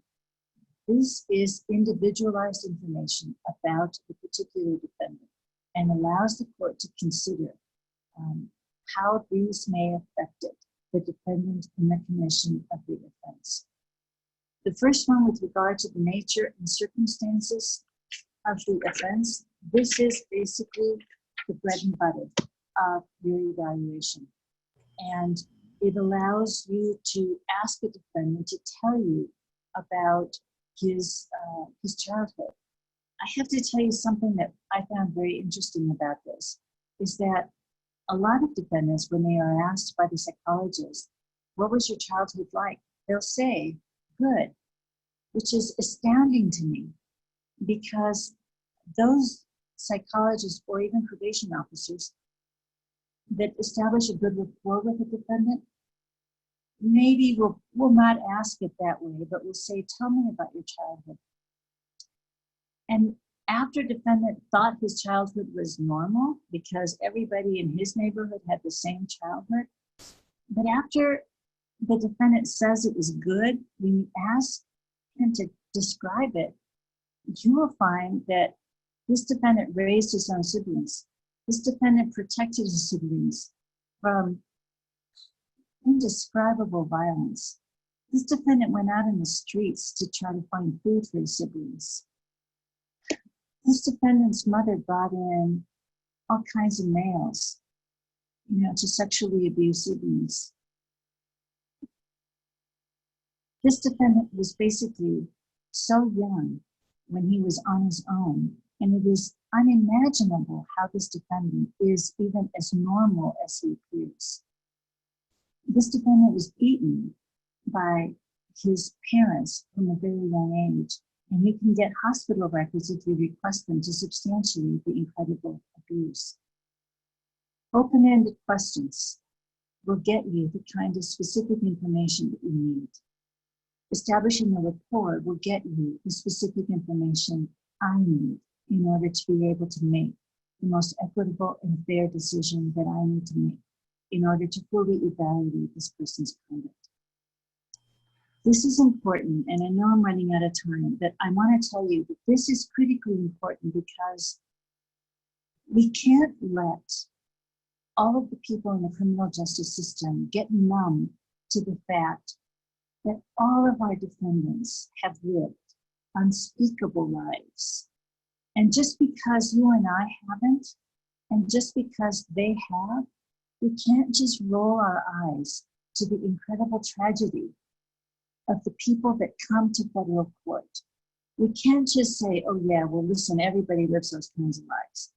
This is individualized information about the particular defendant and allows the court to consider how these may have affected the defendant in the commission of the offense. The first one, with regard to the nature and circumstances of the offense, this is basically the bread and butter of your evaluation. And it allows you to ask the defendant to tell you about his childhood. I have to tell you something that I found very interesting about this, is that a lot of defendants, when they are asked by the psychologist, what was your childhood like? They'll say, good, which is astounding to me, because those psychologists or even probation officers that establish a good rapport with the defendant maybe will not ask it that way, but will say, tell me about your childhood. And after defendant thought his childhood was normal because everybody in his neighborhood had the same childhood, but after the defendant says it was good, when you ask him to describe it, you will find that this defendant raised his own siblings. This defendant protected his siblings from indescribable violence. This defendant went out in the streets to try to find food for his siblings. This defendant's mother brought in all kinds of males, to sexually abuse siblings. This defendant was basically so young when he was on his own, and it is unimaginable how this defendant is even as normal as he appears. This defendant was beaten by his parents from a very young age, and you can get hospital records if you request them to substantiate the incredible abuse. Open-ended questions. will get you the kind of specific information that you need. Establishing a rapport will get you the specific information I need in order to be able to make the most equitable and fair decision that I need to make in order to fully evaluate this person's conduct. This is important, and I know I'm running out of time, but I want to tell you that this is critically important because we can't let all of the people in the criminal justice system get numb to the fact that all of our defendants have lived unspeakable lives. And just because you and I haven't, and just because they have, we can't just roll our eyes to the incredible tragedy of the people that come to federal court. We can't just say, oh yeah, well listen, everybody lives those kinds of lives.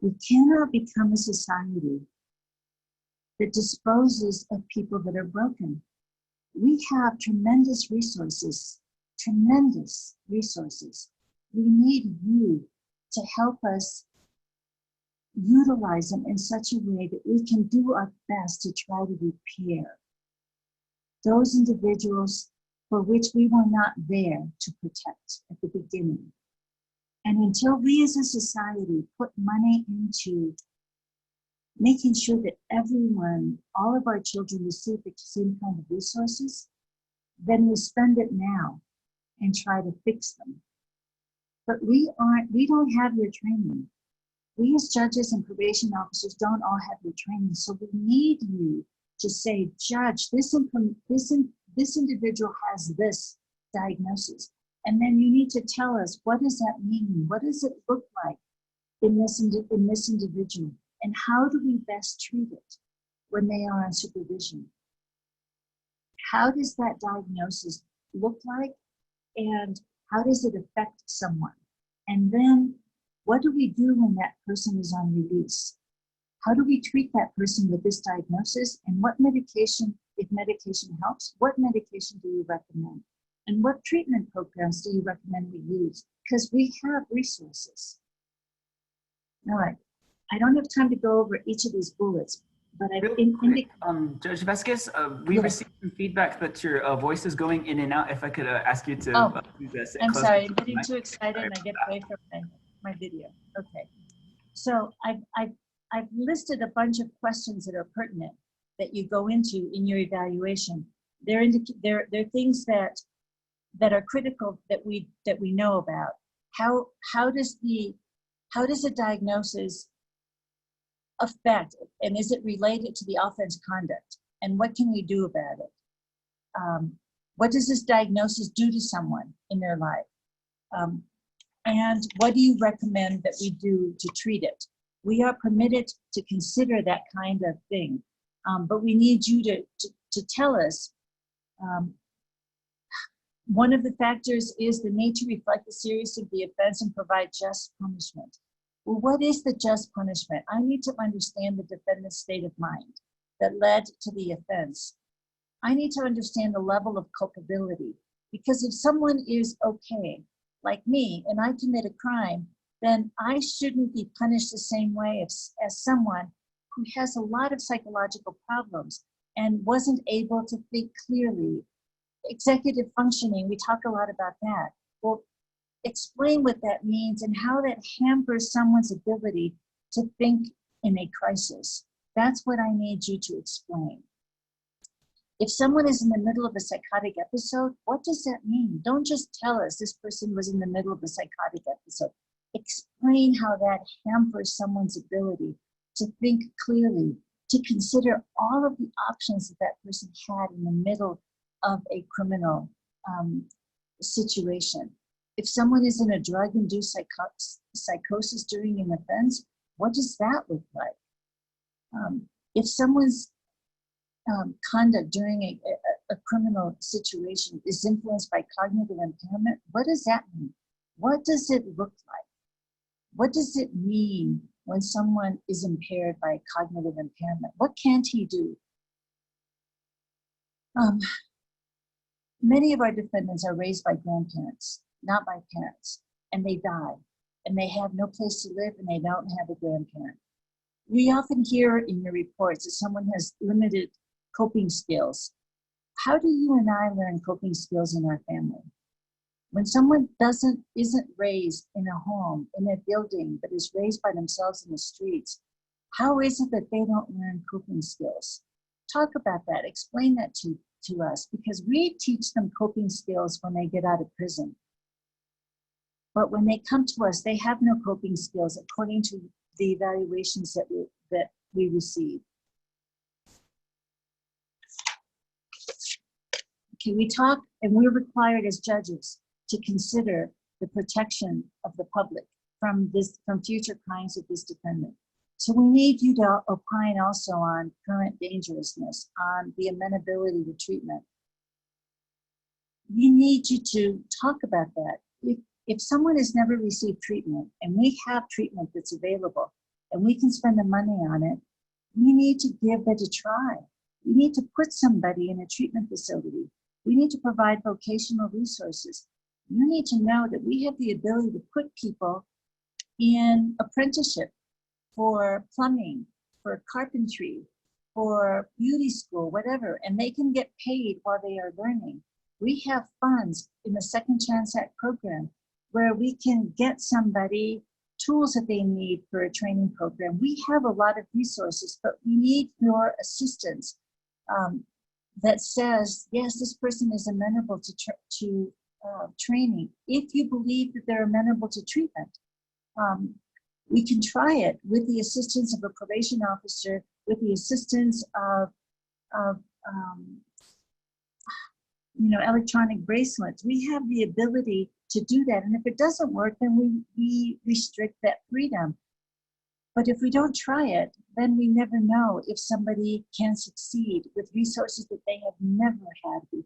We cannot become a society that disposes of people that are broken. We have tremendous resources. We need you to help us utilize them in such a way that we can do our best to try to repair those individuals for which we were not there to protect at the beginning. And until we as a society put money into making sure that everyone, all of our children receive the same kind of resources, then we spend it now and try to fix them. But we don't have your training. We as judges and probation officers don't all have your training. So we need you to say, Judge, this individual has this diagnosis. And then you need to tell us, what does that mean? What does it look like in this individual? And how do we best treat it when they are on supervision? How does that diagnosis look like? And how does it affect someone? And then what do we do when that person is on release? How do we treat that person with this diagnosis? And what medication, if medication helps, what medication do you recommend? And what treatment programs do you recommend we use? Because we have resources. All right, I don't have time to go over each of these bullets, but I've Judge Vazquez, we received some feedback that your voice is going in and out. If I could ask you to I'm sorry, I'm getting too excited and I get away from my video. Okay, so I've listed a bunch of questions that are pertinent that you go into in your evaluation. They're things that are critical that we know about. How does a diagnosis affect, and is it related to the offense conduct? And what can we do about it? What does this diagnosis do to someone in their life? And what do you recommend that we do to treat it? We are permitted to consider that kind of thing, but we need you to tell us. One of the factors is the need to reflect the seriousness of the offense and provide just punishment. Well, what is the just punishment? I need to understand the defendant's state of mind that led to the offense. I need to understand the level of culpability, because if someone is okay, like me, and I commit a crime, then I shouldn't be punished the same way as someone who has a lot of psychological problems and wasn't able to think clearly. Executive functioning, we talk a lot about that. Well, explain what that means and how that hampers someone's ability to think in a crisis. That's what I need you to explain. If someone is in the middle of a psychotic episode, what does that mean? Don't just tell us this person was in the middle of a psychotic episode. Explain how that hampers someone's ability to think clearly, to consider all of the options that that person had in the middle of a criminal situation. If someone is in a drug-induced psychosis during an offense, what does that look like? If someone's conduct during a criminal situation is influenced by cognitive impairment, what does that mean? What does it look like? What does it mean when someone is impaired by cognitive impairment? What can't he do? Many of our defendants are raised by grandparents, not by parents, and they die, and they have no place to live, and they don't have a grandparent. We often hear in your reports that someone has limited coping skills. How do you and I learn coping skills in our family? When someone isn't raised in a home, in a building, but is raised by themselves in the streets, how is it that they don't learn coping skills? Talk about that. Explain that to us, because we teach them coping skills when they get out of prison. But when they come to us, they have no coping skills according to the evaluations that we receive. Okay, we talk, and we're required as judges to consider the protection of the public from future crimes of this defendant. So we need you to opine also on current dangerousness, on the amenability to treatment. We need you to talk about that. If someone has never received treatment and we have treatment that's available and we can spend the money on it, we need to give it a try. We need to put somebody in a treatment facility. We need to provide vocational resources. You need to know that we have the ability to put people in apprenticeship for plumbing, for carpentry, for beauty school, whatever, and they can get paid while they are learning. We have funds in the Second Chance Act program where we can get somebody tools that they need for a training program. We have a lot of resources, but we need your assistance that says, yes, this person is amenable to training. If you believe that they're amenable to treatment, we can try it with the assistance of a probation officer, with the assistance of electronic bracelets. We have the ability to do that. And if it doesn't work, then we restrict that freedom. But if we don't try it, then we never know if somebody can succeed with resources that they have never had before.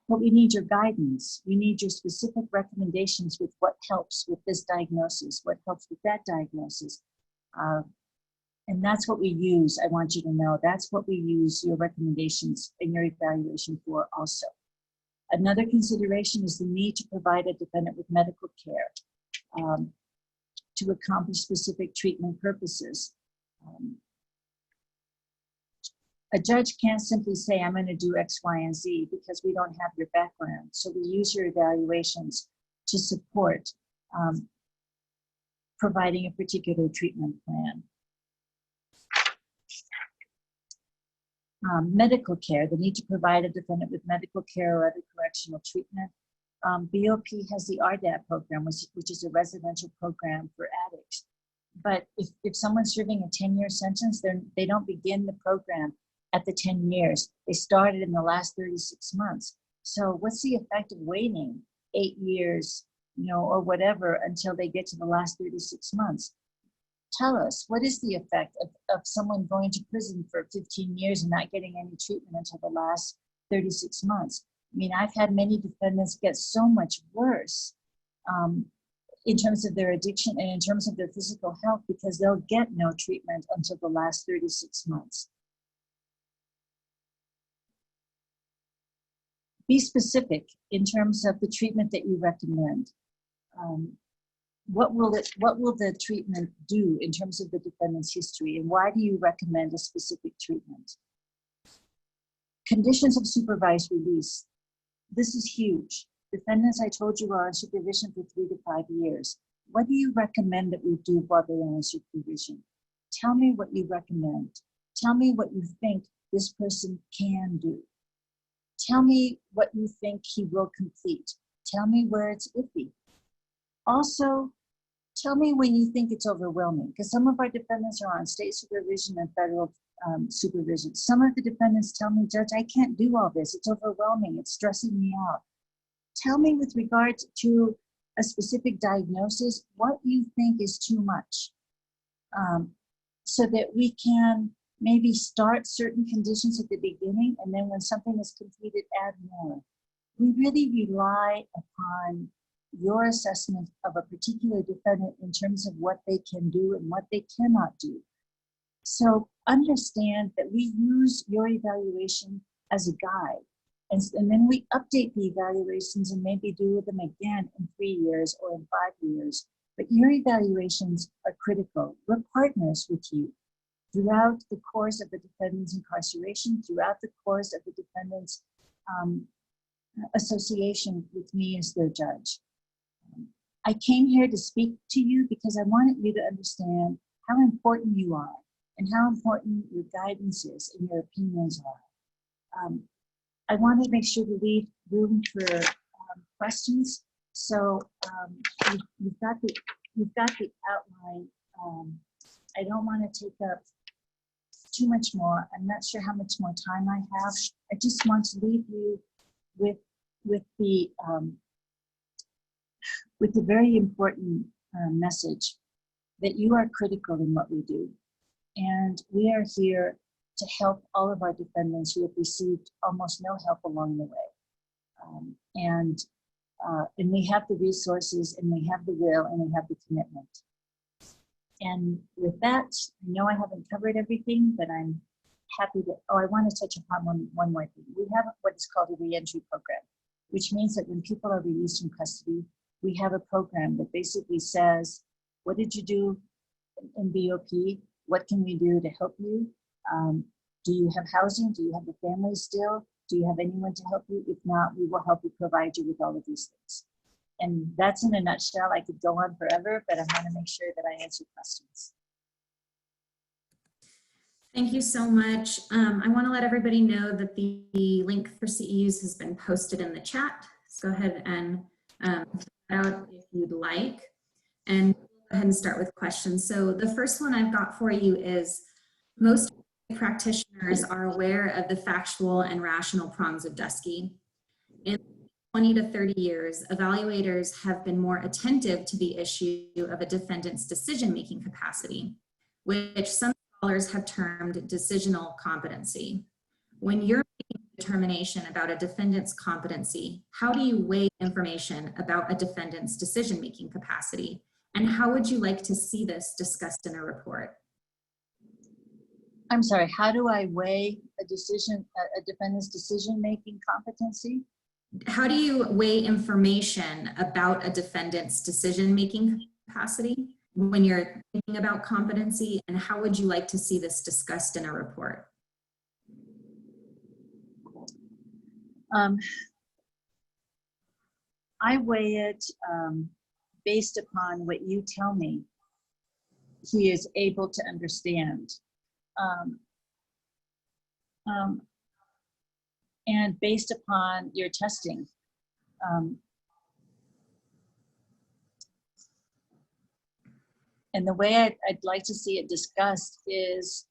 But we need your guidance. We need your specific recommendations with what helps with this diagnosis, what helps with that diagnosis. And that's what we use, I want you to know. That's what we use your recommendations and your evaluation for also. Another consideration is the need to provide a defendant with medical care to accomplish specific treatment purposes. A judge can't simply say, I'm going to do X, Y, and Z because we don't have your background. So we use your evaluations to support providing a particular treatment plan. Medical care, the need to provide a defendant with medical care or other correctional treatment. BOP has the RDAP program, which is a residential program for addicts. But if someone's serving a 10-year sentence, they don't begin the program at the 10 years. They started in the last 36 months. So what's the effect of waiting 8 years, or whatever until they get to the last 36 months? Tell us, what is the effect of someone going to prison for 15 years and not getting any treatment until the last 36 months? I mean, I've had many defendants get so much worse in terms of their addiction and in terms of their physical health because they'll get no treatment until the last 36 months. Be specific in terms of the treatment that you recommend. What will the treatment do in terms of the defendant's history, and why do you recommend a specific treatment? Conditions of supervised release. This is huge. Defendants, I told you, are on supervision for 3 to 5 years. What do you recommend that we do while they're on supervision? Tell me what you recommend. Tell me what you think this person can do. Tell me what you think he will complete. Tell me where it's iffy. Also, tell me when you think it's overwhelming, because some of our defendants are on state supervision and federal supervision. Some of the defendants tell me, Judge, I can't do all this. It's overwhelming. It's stressing me out. Tell me with regard to a specific diagnosis, what you think is too much, so that we can maybe start certain conditions at the beginning, and then when something is completed, add more. We really rely upon your assessment of a particular defendant in terms of what they can do and what they cannot do. So understand that we use your evaluation as a guide, and then we update the evaluations and maybe do them again in 3 years or in 5 years. but your evaluations are critical. We're partners with you throughout the course of the defendant's incarceration, throughout the course of the defendant's association with me as their judge. I came here to speak to you because I wanted you to understand how important you are and how important your guidance is and your opinions are. I wanted to make sure to leave room for questions. So you've got the outline. I don't want to take up too much more. I'm not sure how much more time I have. I just want to leave you with the very important message that you are critical in what we do. And we are here to help all of our defendants who have received almost no help along the way. And we have the resources, and we have the will, and we have the commitment. And with that, I know I haven't covered everything, but I'm happy to, I want to touch upon one more thing. We have what is called a reentry program, which means that when people are released from custody, we have a program that basically says, what did you do in BOP? What can we do to help you? Do you have housing? Do you have a family still? Do you have anyone to help you? If not, we will help you, provide you with all of these things. And that's in a nutshell. I could go on forever, but I want to make sure that I answer questions. Thank you so much. I want to let everybody know that the link for CEUs has been posted in the chat. So go ahead and fill it out if you'd like. And go ahead and start with questions. So the first one I've got for you is, most practitioners are aware of the factual and rational prongs of DUSKI. In 20 to 30 years, evaluators have been more attentive to the issue of a defendant's decision-making capacity, which some scholars have termed decisional competency. When you're making a determination about a defendant's competency, how do you weigh information about a defendant's decision-making capacity? And how would you like to see this discussed in a report? I'm sorry, how do I weigh a defendant's decision-making competency? How do you weigh information about a defendant's decision-making capacity when you're thinking about competency, and how would you like to see this discussed in a report? I weigh it based upon what you tell me he is able to understand. And based upon your testing. And the way I'd like to see it discussed is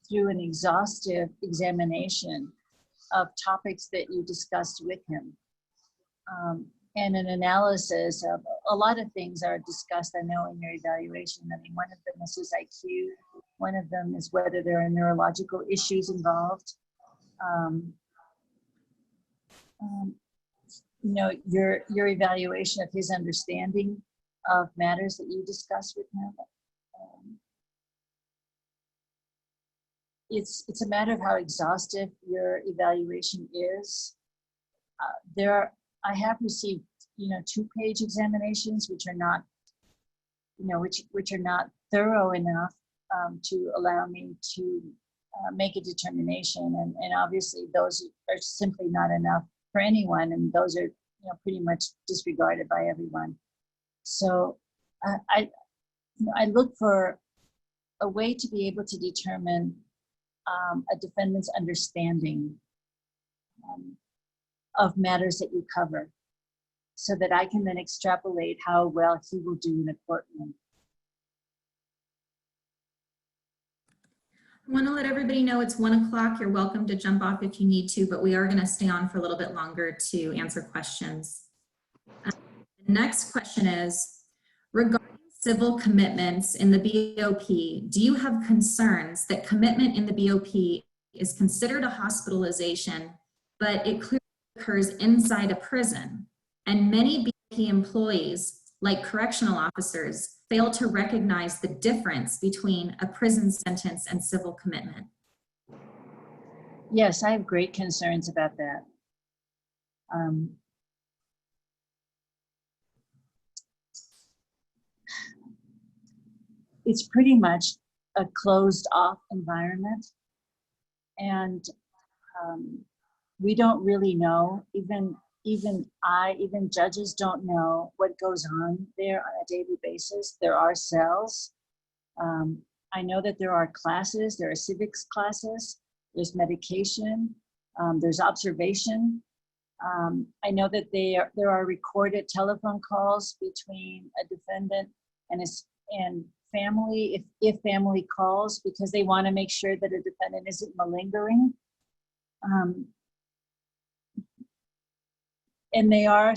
through an exhaustive examination of topics that you discussed with him. And an analysis of a lot of things are discussed, I know, in your evaluation. I mean, one of them is his IQ. One of them is whether there are neurological issues involved. You know, your evaluation of his understanding of matters that you discuss with him. It's a matter of how exhaustive your evaluation is. I have received, 2-page examinations, which are not, which are not thorough enough to allow me to make a determination, and obviously those are simply not enough for anyone, and those are pretty much disregarded by everyone. So I look for a way to be able to determine a defendant's understanding of matters that you cover, so that I can then extrapolate how well he will do in a courtroom. I want to let everybody know it's 1 o'clock. You're welcome to jump off if you need to, but we are going to stay on for a little bit longer to answer questions. The next question is, regarding civil commitments in the BOP, do you have concerns that commitment in the BOP is considered a hospitalization, but it clearly occurs inside a prison, and many BOP employees, like correctional officers, fail to recognize the difference between a prison sentence and civil commitment? Yes, I have great concerns about that. it's pretty much a closed off environment. And we don't really know, even judges don't know what goes on there on a daily basis. There are cells. I know that there are classes, there are civics classes, there's medication, there's observation. I know that there are recorded telephone calls between a defendant and family, if family calls, because they want to make sure that a defendant isn't malingering. And they are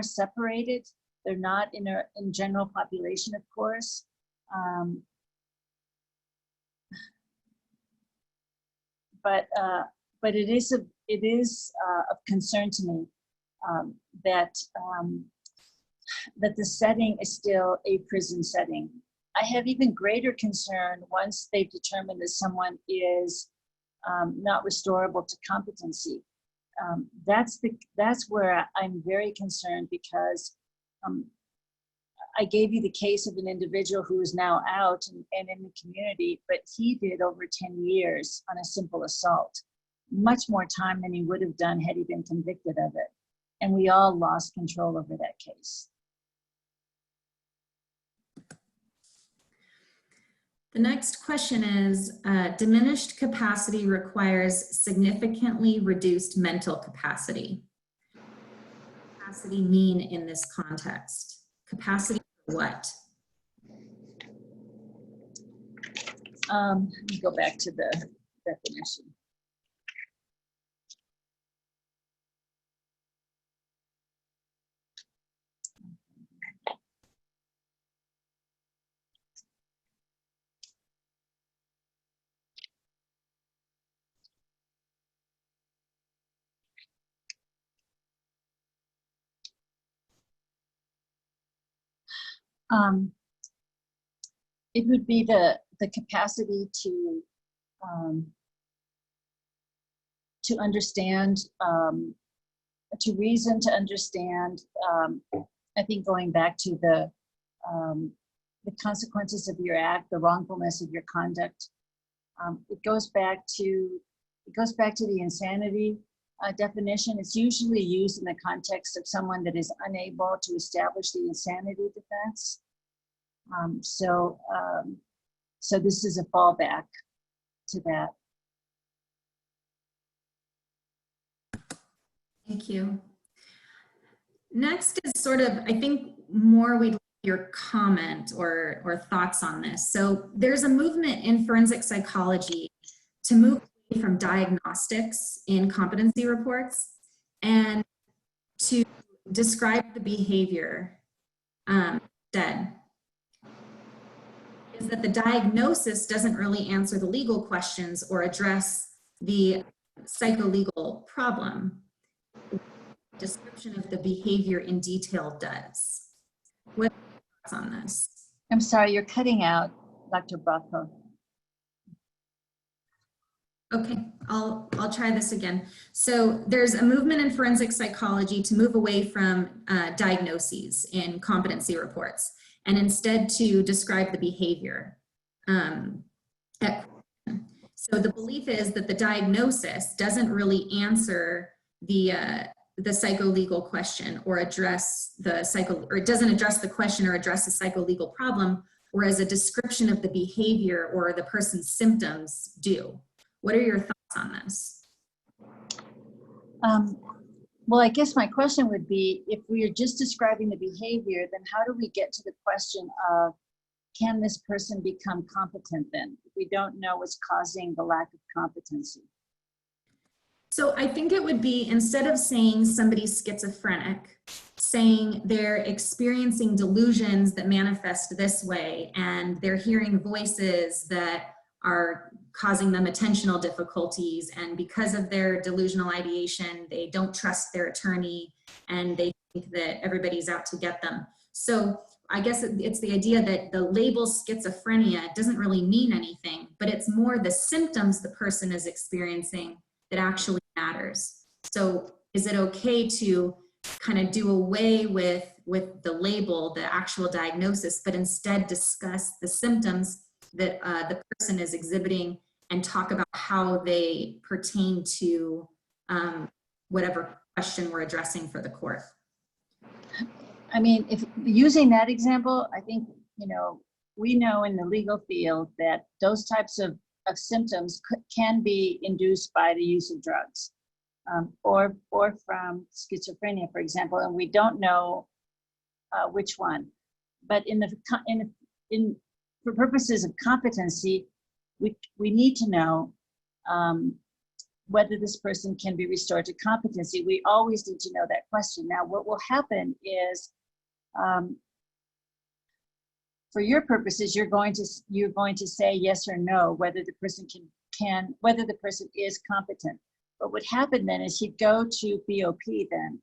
separated. They're not in general population, of course. But it is of concern to me that the setting is still a prison setting. I have even greater concern once they've determined that someone is not restorable to competency. That's where I'm very concerned, because I gave you the case of an individual who is now out and in the community, but he did over 10 years on a simple assault, much more time than he would have done had he been convicted of it. And we all lost control over that case. The next question is, diminished capacity requires significantly reduced mental capacity. What does capacity mean in this context? Capacity for what? Let me go back to the definition. It would be the capacity to understand, to reason, to understand. I think going back to the consequences of your act, the wrongfulness of your conduct. It goes back to the insanity definition. It's usually used in the context of someone that is unable to establish the insanity defense. So this is a fallback to that. Thank you. Next is sort of, I think, more we'd like your comment or thoughts on this. So there's a movement in forensic psychology to move away from diagnostics in competency reports and to describe the behavior instead. Is that the diagnosis doesn't really answer the legal questions or address the psycholegal problem. The description of the behavior in detail does. What are your thoughts on this? I'm sorry, you're cutting out, Dr. Brovko. Okay, I'll try this again. So there's a movement in forensic psychology to move away from diagnoses in competency reports and instead to describe the behavior. So the belief is that the diagnosis doesn't really answer the psycholegal question or address or it doesn't address the question or address the psycholegal problem, whereas a description of the behavior or the person's symptoms do. What are your thoughts on this? Well, I guess my question would be, if we are just describing the behavior, then how do we get to the question of, can this person become competent then? If we don't know what's causing the lack of competency. So I think it would be, instead of saying somebody's schizophrenic, saying they're experiencing delusions that manifest this way, and they're hearing voices that are causing them attentional difficulties, and because of their delusional ideation, they don't trust their attorney and they think that everybody's out to get them. So I guess it's the idea that the label schizophrenia doesn't really mean anything, but it's more the symptoms the person is experiencing that actually matters. So is it okay to kind of do away with the label, the actual diagnosis, but instead discuss the symptoms that the person is exhibiting and talk about how they pertain to whatever question we're addressing for the court. I mean, if using that example, I think, you know, we know in the legal field that those types of symptoms can be induced by the use of drugs, or from schizophrenia, for example, and we don't know which one. But for purposes of competency, we need to know whether this person can be restored to competency. We always need to know that question. Now, what will happen is, for your purposes, you're going to say yes or no whether the person whether the person is competent. What would happen then is he'd go to BOP then.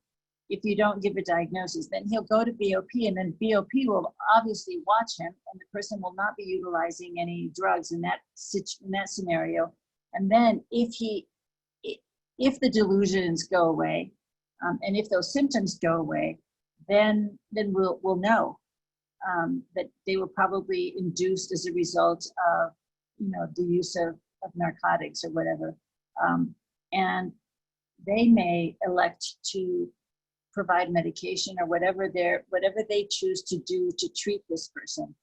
If you don't give a diagnosis, then he'll go to BOP, and then BOP will obviously watch him, and the person will not be utilizing any drugs in that scenario. And then if the delusions go away, and if those symptoms go away, then we'll know that they were probably induced as a result of, you know, the use of narcotics or whatever. And they may elect to provide medication or whatever they choose to do to treat this person.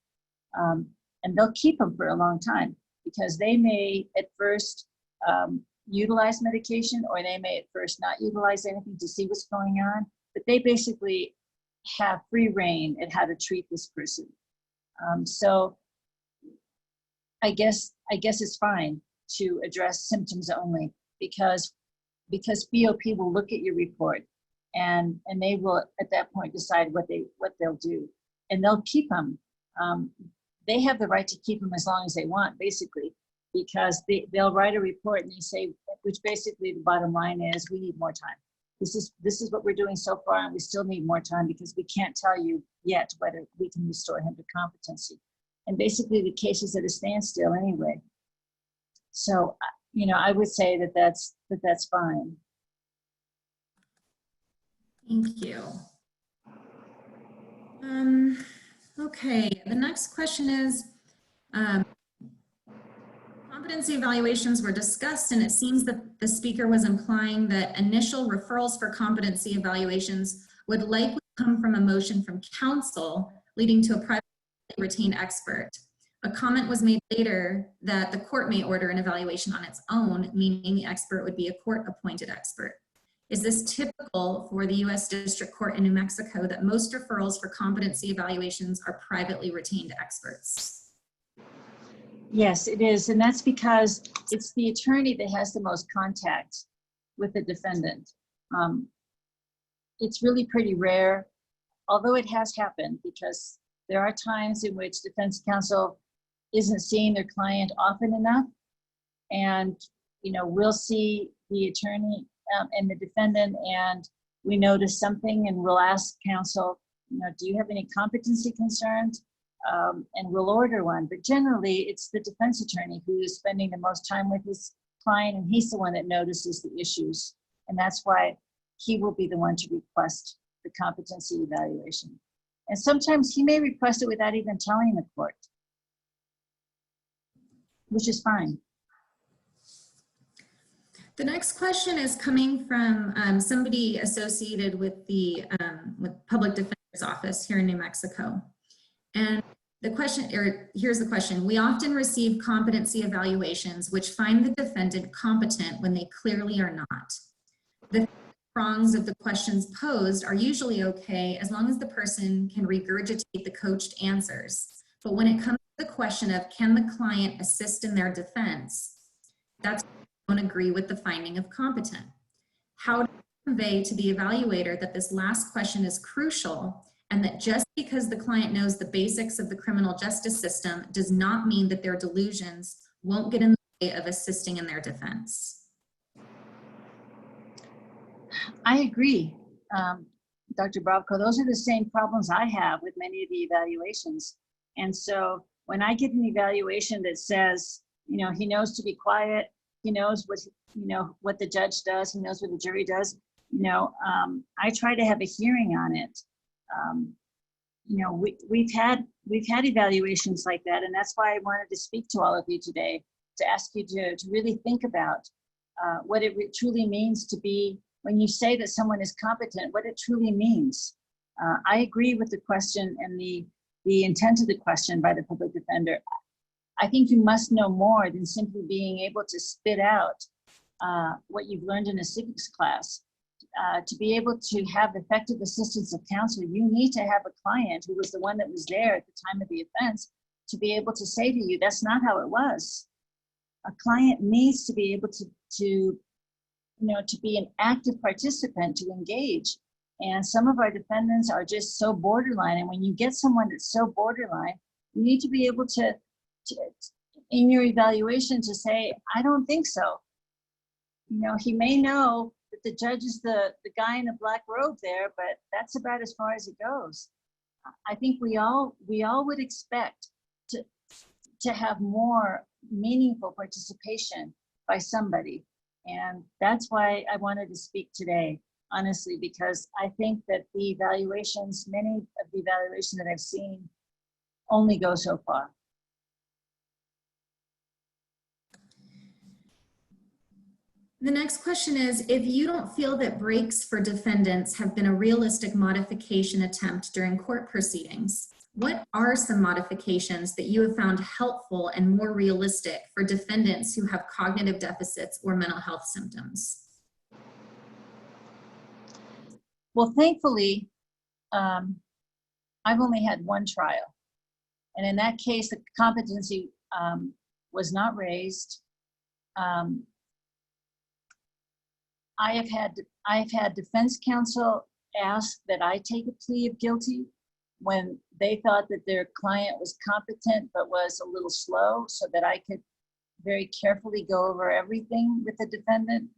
And they'll keep them for a long time, because they may at first utilize medication, or they may at first not utilize anything to see what's going on, but they basically have free reign at how to treat this person. So I guess it's fine to address symptoms only, because BOP will look at your report, and they will at that point decide what they'll do, and they'll keep them. They have the right to keep them as long as they want, basically, because they'll write a report and they say, which basically the bottom line is, we need more time. This is what we're doing so far, and we still need more time because we can't tell you yet whether we can restore him to competency. And basically the case is at a standstill anyway. So, you know, I would say that's fine. Thank you. Okay, the next question is, competency evaluations were discussed, and it seems that the speaker was implying that initial referrals for competency evaluations would likely come from a motion from counsel, leading to a privately retained expert. A comment was made later that the court may order an evaluation on its own, meaning the expert would be a court-appointed expert. Is this typical for the U.S. District Court in New Mexico, that most referrals for competency evaluations are privately retained experts? Yes, it is, and that's because it's the attorney that has the most contact with the defendant. It's really pretty rare, although it has happened, because there are times in which defense counsel isn't seeing their client often enough, and you know, we'll see the attorney and the defendant, and we notice something, and we'll ask counsel, you know, do you have any competency concerns? And we'll order one, but generally it's the defense attorney who is spending the most time with his client, and he's the one that notices the issues, and that's why he will be the one to request the competency evaluation. And sometimes he may request it without even telling the court, which is fine. The next question is coming from somebody associated with the Public Defender's Office here in New Mexico. And the question, or here's the question: we often receive competency evaluations which find the defendant competent when they clearly are not. The prongs of the questions posed are usually okay as long as the person can regurgitate the coached answers. But when it comes to the question of can the client assist in their defense, that's when I don't agree with the finding of competent. How to convey to the evaluator that this last question is crucial, and that just because the client knows the basics of the criminal justice system does not mean that their delusions won't get in the way of assisting in their defense. I agree, Dr. Brovko. Those are the same problems I have with many of the evaluations. And so when I get an evaluation that says, you know, he knows to be quiet, he knows what, you know, what the judge does, he knows what the jury does, I try to have a hearing on it. We've had evaluations like that, and that's why I wanted to speak to all of you today, to ask you to really think about what it truly means to be, when you say that someone is competent, what it truly means. I agree with the question and the intent of the question by the public defender. I think you must know more than simply being able to spit out what you've learned in a civics class. To be able to have effective assistance of counsel, you need to have a client who was the one that was there at the time of the offense to be able to say to you, that's not how it was. A client needs to be able to be an active participant, to engage. And some of our defendants are just so borderline. And when you get someone that's so borderline, you need to be able to in your evaluation, to say, I don't think so. He may know that the judge is the guy in a black robe there, but that's about as far as it goes. I think we all would expect to have more meaningful participation by somebody. And that's why I wanted to speak today, honestly, because I think that the evaluations, many of the evaluations that I've seen, only go so far. The next question is, if you don't feel that breaks for defendants have been a realistic modification attempt during court proceedings, what are some modifications that you have found helpful and more realistic for defendants who have cognitive deficits or mental health symptoms? Well, thankfully, I've only had one trial. And in that case, the competency was not raised. I've had defense counsel ask that I take a plea of guilty when they thought that their client was competent but was a little slow, so that I could very carefully go over everything with the defendant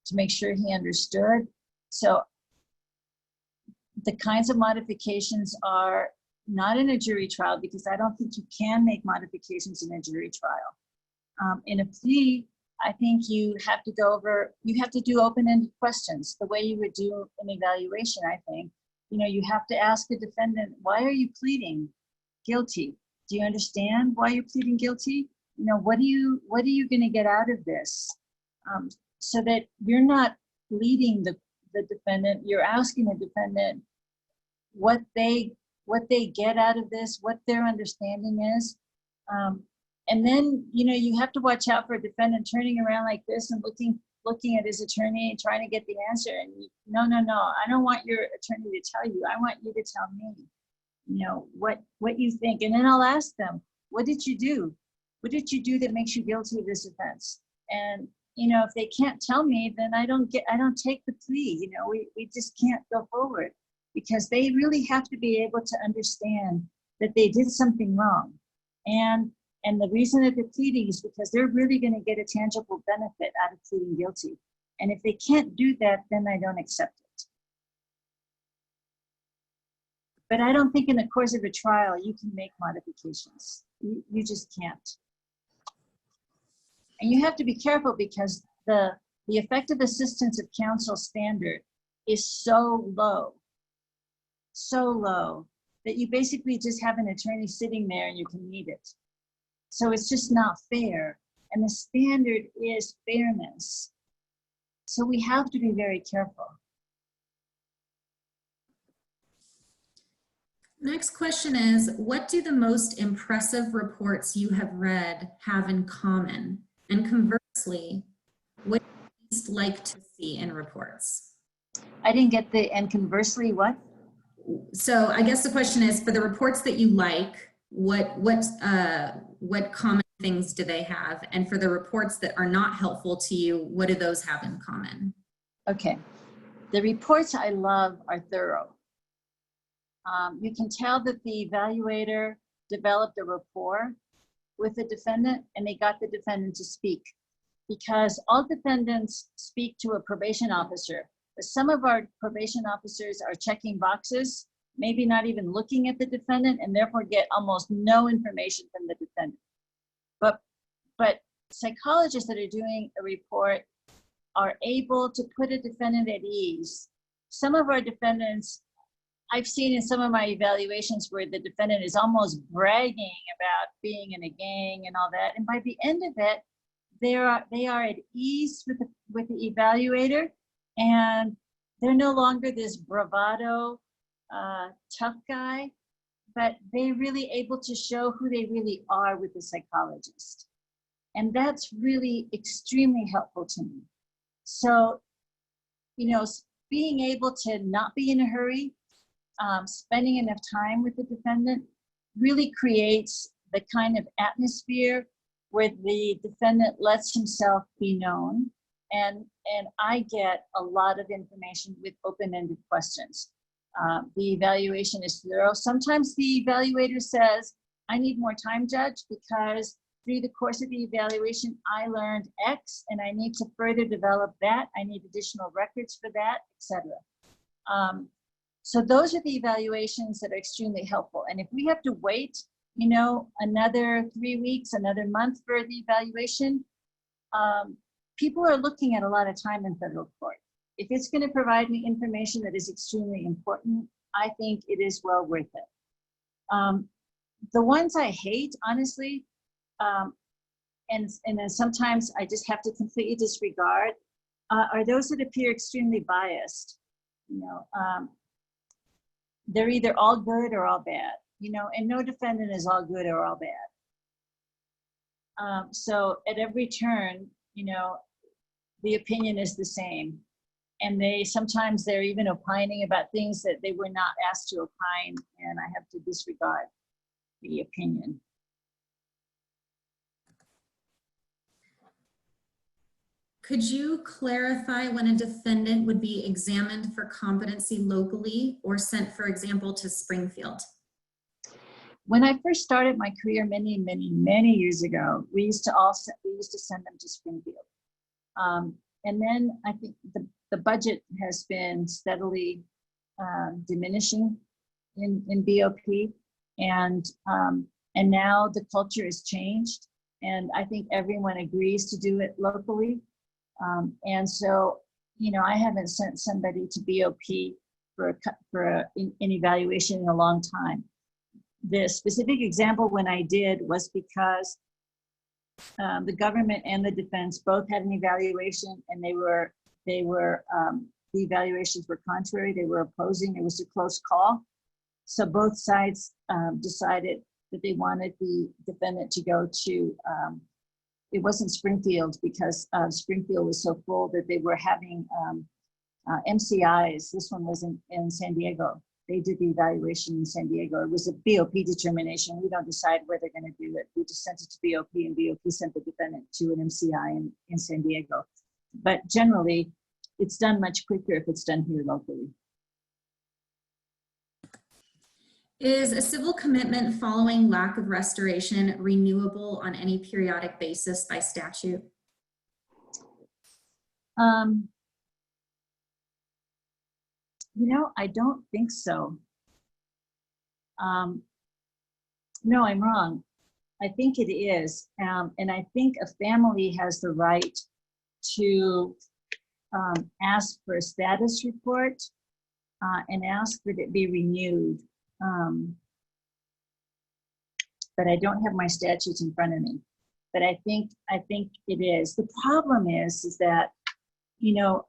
to make sure he understood. So the kinds of modifications are not in a jury trial, because I don't think you can make modifications in a jury trial. In a plea, I think you have to do open-ended questions, the way you would do an evaluation, I think. You have to ask the defendant, why are you pleading guilty? Do you understand why you're pleading guilty? What are you going to get out of this? So that you're not leading the defendant, you're asking the defendant what they get out of this, what their understanding is. And then, you have to watch out for a defendant turning around like this and looking at his attorney and trying to get the answer. And no, I don't want your attorney to tell you. I want you to tell me, what you think. And then I'll ask them, what did you do? What did you do that makes you guilty of this offense? And, if they can't tell me, then I don't take the plea. We just can't go forward, because they really have to be able to understand that they did something wrong. And the reason that they're pleading is because they're really going to get a tangible benefit out of pleading guilty. And if they can't do that, then I don't accept it. But I don't think in the course of a trial you can make modifications. You just can't. And you have to be careful, because the effective assistance of counsel standard is so low, that you basically just have an attorney sitting there and you can meet it. So it's just not fair. And the standard is fairness. So we have to be very careful. Next question is, what do the most impressive reports you have read have in common? And conversely, what do you least like to see in reports? I didn't get the, and conversely what? So I guess the question is, for the reports that you like, what common things do they have? And for the reports that are not helpful to you, what do those have in common? Okay. The reports I love are thorough. You can tell that the evaluator developed a rapport with the defendant, and they got the defendant to speak, because all defendants speak to a probation officer. But some of our probation officers are checking boxes, maybe not even looking at the defendant, and therefore get almost no information from the defendant. But psychologists that are doing a report are able to put a defendant at ease. Some of our defendants, I've seen in some of my evaluations where the defendant is almost bragging about being in a gang and all that. And by the end of it, they are at ease with the evaluator, and they're no longer this bravado, tough guy, but they're really able to show who they really are with the psychologist. And that's really extremely helpful to me. So, you know, being able to not be in a hurry, spending enough time with the defendant really creates the kind of atmosphere where the defendant lets himself be known. And I get a lot of information with open-ended questions. The evaluation is thorough. Sometimes the evaluator says, I need more time, Judge, because through the course of the evaluation, I learned X, and I need to further develop that. I need additional records for that, etc. So those are the evaluations that are extremely helpful. And if we have to wait, you know, another 3 weeks, another month for the evaluation, people are looking at a lot of time in federal court. If it's going to provide me information that is extremely important, I think it is well worth it. The ones I hate, honestly, and then sometimes I just have to completely disregard, are those that appear extremely biased. You know, they're either all good or all bad, you know, and no defendant is all good or all bad. So at every turn, you know, the opinion is the same. And sometimes they're even opining about things that they were not asked to opine, and I have to disregard the opinion. Could you clarify when a defendant would be examined for competency locally or sent, for example, to Springfield? When I first started my career many years ago, we used to send them to Springfield. And then I think the budget has been steadily diminishing in BOP, and now the culture has changed, and I think everyone agrees to do it locally. And so, you know, I haven't sent somebody to BOP for an evaluation in a long time. The specific example when I did was because the government and the defense both had an evaluation, and the evaluations were contrary. They were opposing. It was a close call. So both sides decided that they wanted the defendant to go to, it wasn't Springfield, because Springfield was so full that they were having MCIs. This one was in San Diego. They did the evaluation in San Diego. It was a BOP determination. We don't decide where they're going to do it. We just sent it to BOP, and BOP sent the defendant to an MCI in San Diego. But generally, it's done much quicker if it's done here locally. Is a civil commitment following lack of restoration renewable on any periodic basis by statute? You know, I don't think so. No, I'm wrong. I think it is. And I think a family has the right to ask for a status report and ask that it be renewed. But I don't have my statutes in front of me. But I think it is. The problem is that, you know,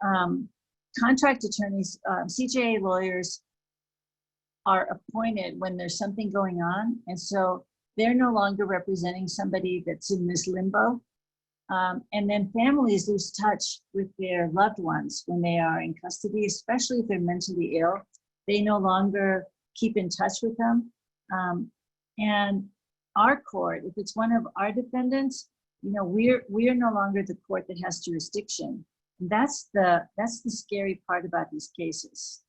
contract attorneys, CJA lawyers are appointed when there's something going on. And so they're no longer representing somebody that's in this limbo. And then families lose touch with their loved ones when they are in custody, especially if they're mentally ill. They no longer keep in touch with them. And our court, if it's one of our defendants, you know, we're no longer the court that has jurisdiction. And that's the scary part about these cases.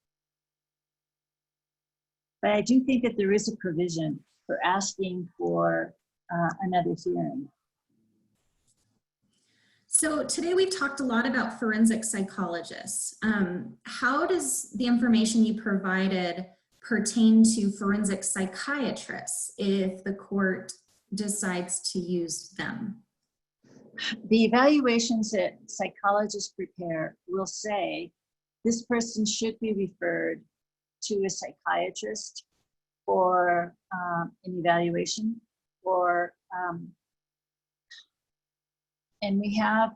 But I do think that there is a provision for asking for another hearing. So today we've talked a lot about forensic psychologists. How does the information you provided pertain to forensic psychiatrists if the court decides to use them? The evaluations that psychologists prepare will say this person should be referred to a psychiatrist for an evaluation, or and we have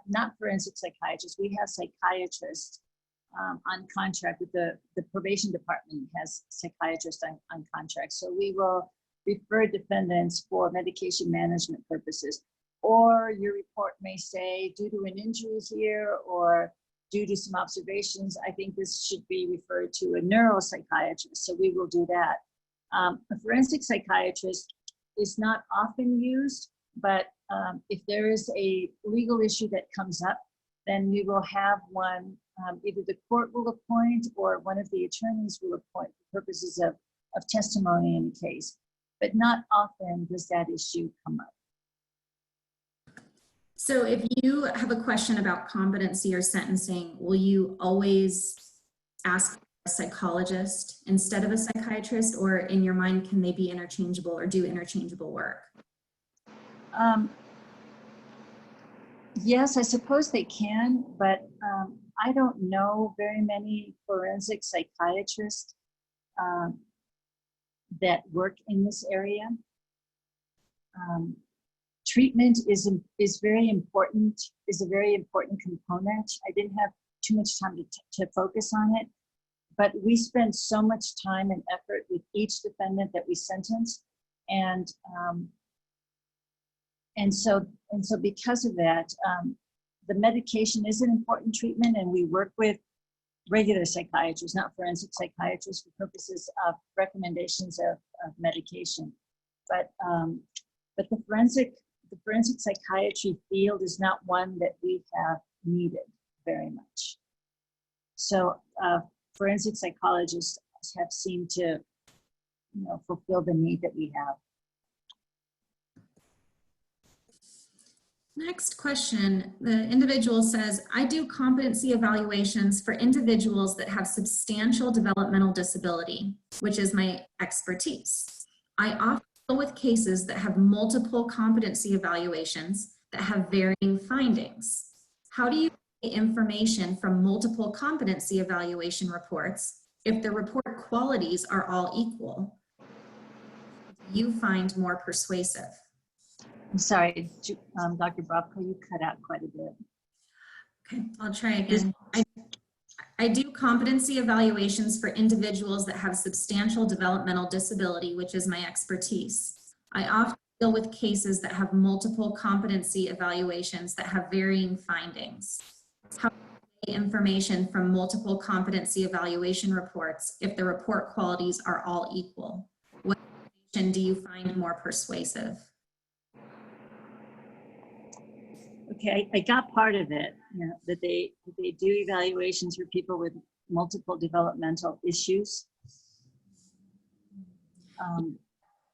not forensic psychiatrists, we have psychiatrists on contract with the probation department has psychiatrists on contract. So we will refer defendants for medication management purposes. Or your report may say, due to an injury here or due to some observations, I think this should be referred to a neuropsychiatrist. So we will do that. A forensic psychiatrist is not often used, but if there is a legal issue that comes up, then we will have one, either the court will appoint or one of the attorneys will appoint for purposes of testimony in the case. But not often does that issue come up. So if you have a question about competency or sentencing, will you always ask a psychologist instead of a psychiatrist, or in your mind, can they be interchangeable or do interchangeable work? Yes, I suppose they can, but I don't know very many forensic psychiatrists that work in this area. Treatment is very important, is a very important component. I didn't have too much time to focus on it, but we spend so much time and effort with each defendant that we sentence, and so because of that, the medication is an important treatment, and we work with regular psychiatrists, not forensic psychiatrists, for purposes of recommendations of medication. But the forensic psychiatry field is not one that we have needed very much. So forensic psychologists have seemed to, fulfill the need that we have. Next question, the individual says, I do competency evaluations for individuals that have substantial developmental disability, which is my expertise. I often deal with cases that have multiple competency evaluations that have varying findings. How do you get information from multiple competency evaluation reports if the report qualities are all equal? Do you find more persuasive? I'm sorry, Dr. Brovko, you cut out quite a bit. Okay, I'll try again. I do competency evaluations for individuals that have substantial developmental disability, which is my expertise. I often deal with cases that have multiple competency evaluations that have varying findings. How do you get information from multiple competency evaluation reports if the report qualities are all equal? What information do you find more persuasive? Okay, I got part of it, that they do evaluations for people with multiple developmental issues.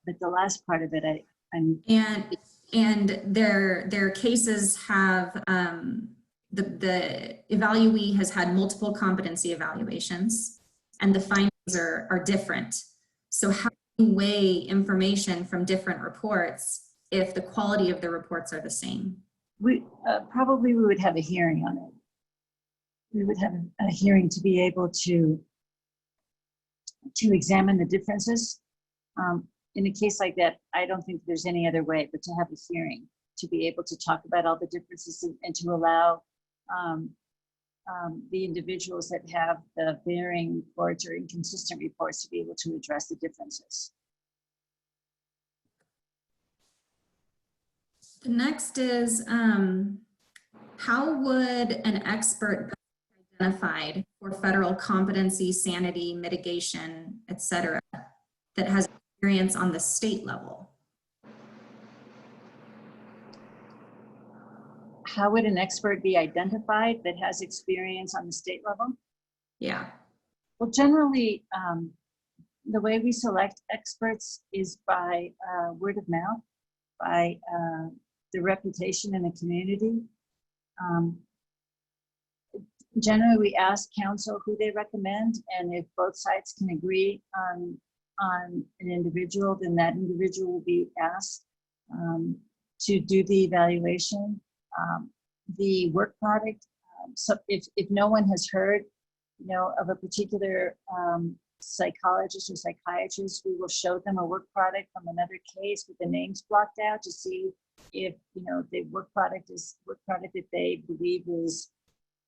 But the last part of it, And their cases have, the evaluee has had multiple competency evaluations and the findings are different. So how do you weigh information from different reports if the quality of the reports are the same? We would have a hearing on it. We would have a hearing to be able to examine the differences. In a case like that, I don't think there's any other way but to have a hearing to be able to talk about all the differences and to allow the individuals that have the varying reports or inconsistent reports to be able to address the differences. The next is, how would an expert be identified for federal competency, sanity, mitigation, etc., that has experience on the state level? How would an expert be identified that has experience on the state level? Yeah. Well, generally, the way we select experts is by word of mouth, by the reputation in the community. Generally, we ask counsel who they recommend, and if both sides can agree on an individual, then that individual will be asked to do the evaluation. The work product, so if no one has heard, you know, of a particular psychologist or psychiatrist, we will show them a work product from another case with the names blocked out to see if, you know, the work product that they believe is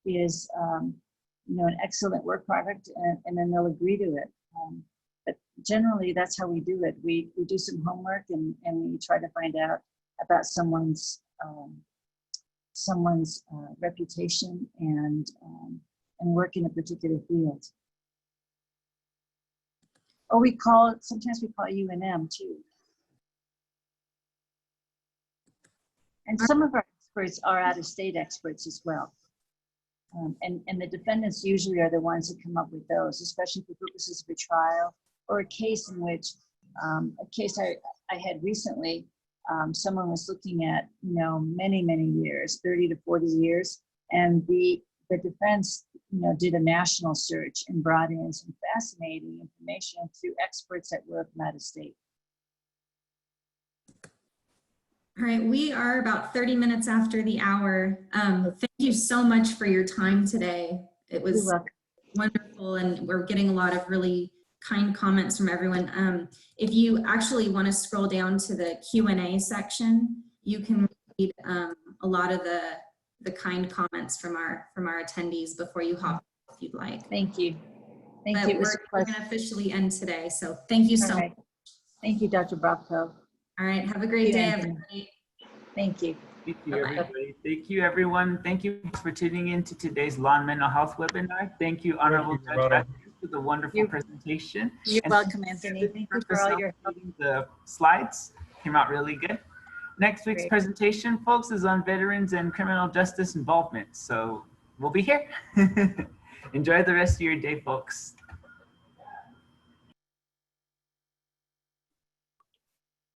you know, an excellent work product, and then they'll agree to it. But generally, that's how we do it. We do some homework and we try to find out about someone's reputation and work in a particular field. Or sometimes we call UNM too. And some of our experts are out-of-state experts as well. And the defendants usually are the ones that come up with those, especially for purposes of a trial or a case in which, a case I had recently, someone was looking at, you know, many years, 30 to 40 years, and the defense, you know, did a national search and brought in some fascinating information through experts that were from out of state. All right, we are about 30 minutes after the hour. Thank you so much for your time today. It was wonderful, and we're getting a lot of really kind comments from everyone. If you actually want to scroll down to the Q&A section, you can read a lot of the kind comments from our attendees before you hop off if you'd like. Thank you. Thank But you. we're going to officially end today, so thank you so much. Thank you, Dr. Brovko. All right, have a great day, everybody. Thank you. Thank you, everybody. Thank you, everyone. Thank you for tuning in to today's Law and Mental Health webinar. Thank you, Honorable Judge Vazquez, for the wonderful presentation. You're welcome, Anthony. Thank you for all your help. The slides came out really good. Next week's presentation, folks, is on veterans and criminal justice involvement. So we'll be here. Enjoy the rest of your day, folks.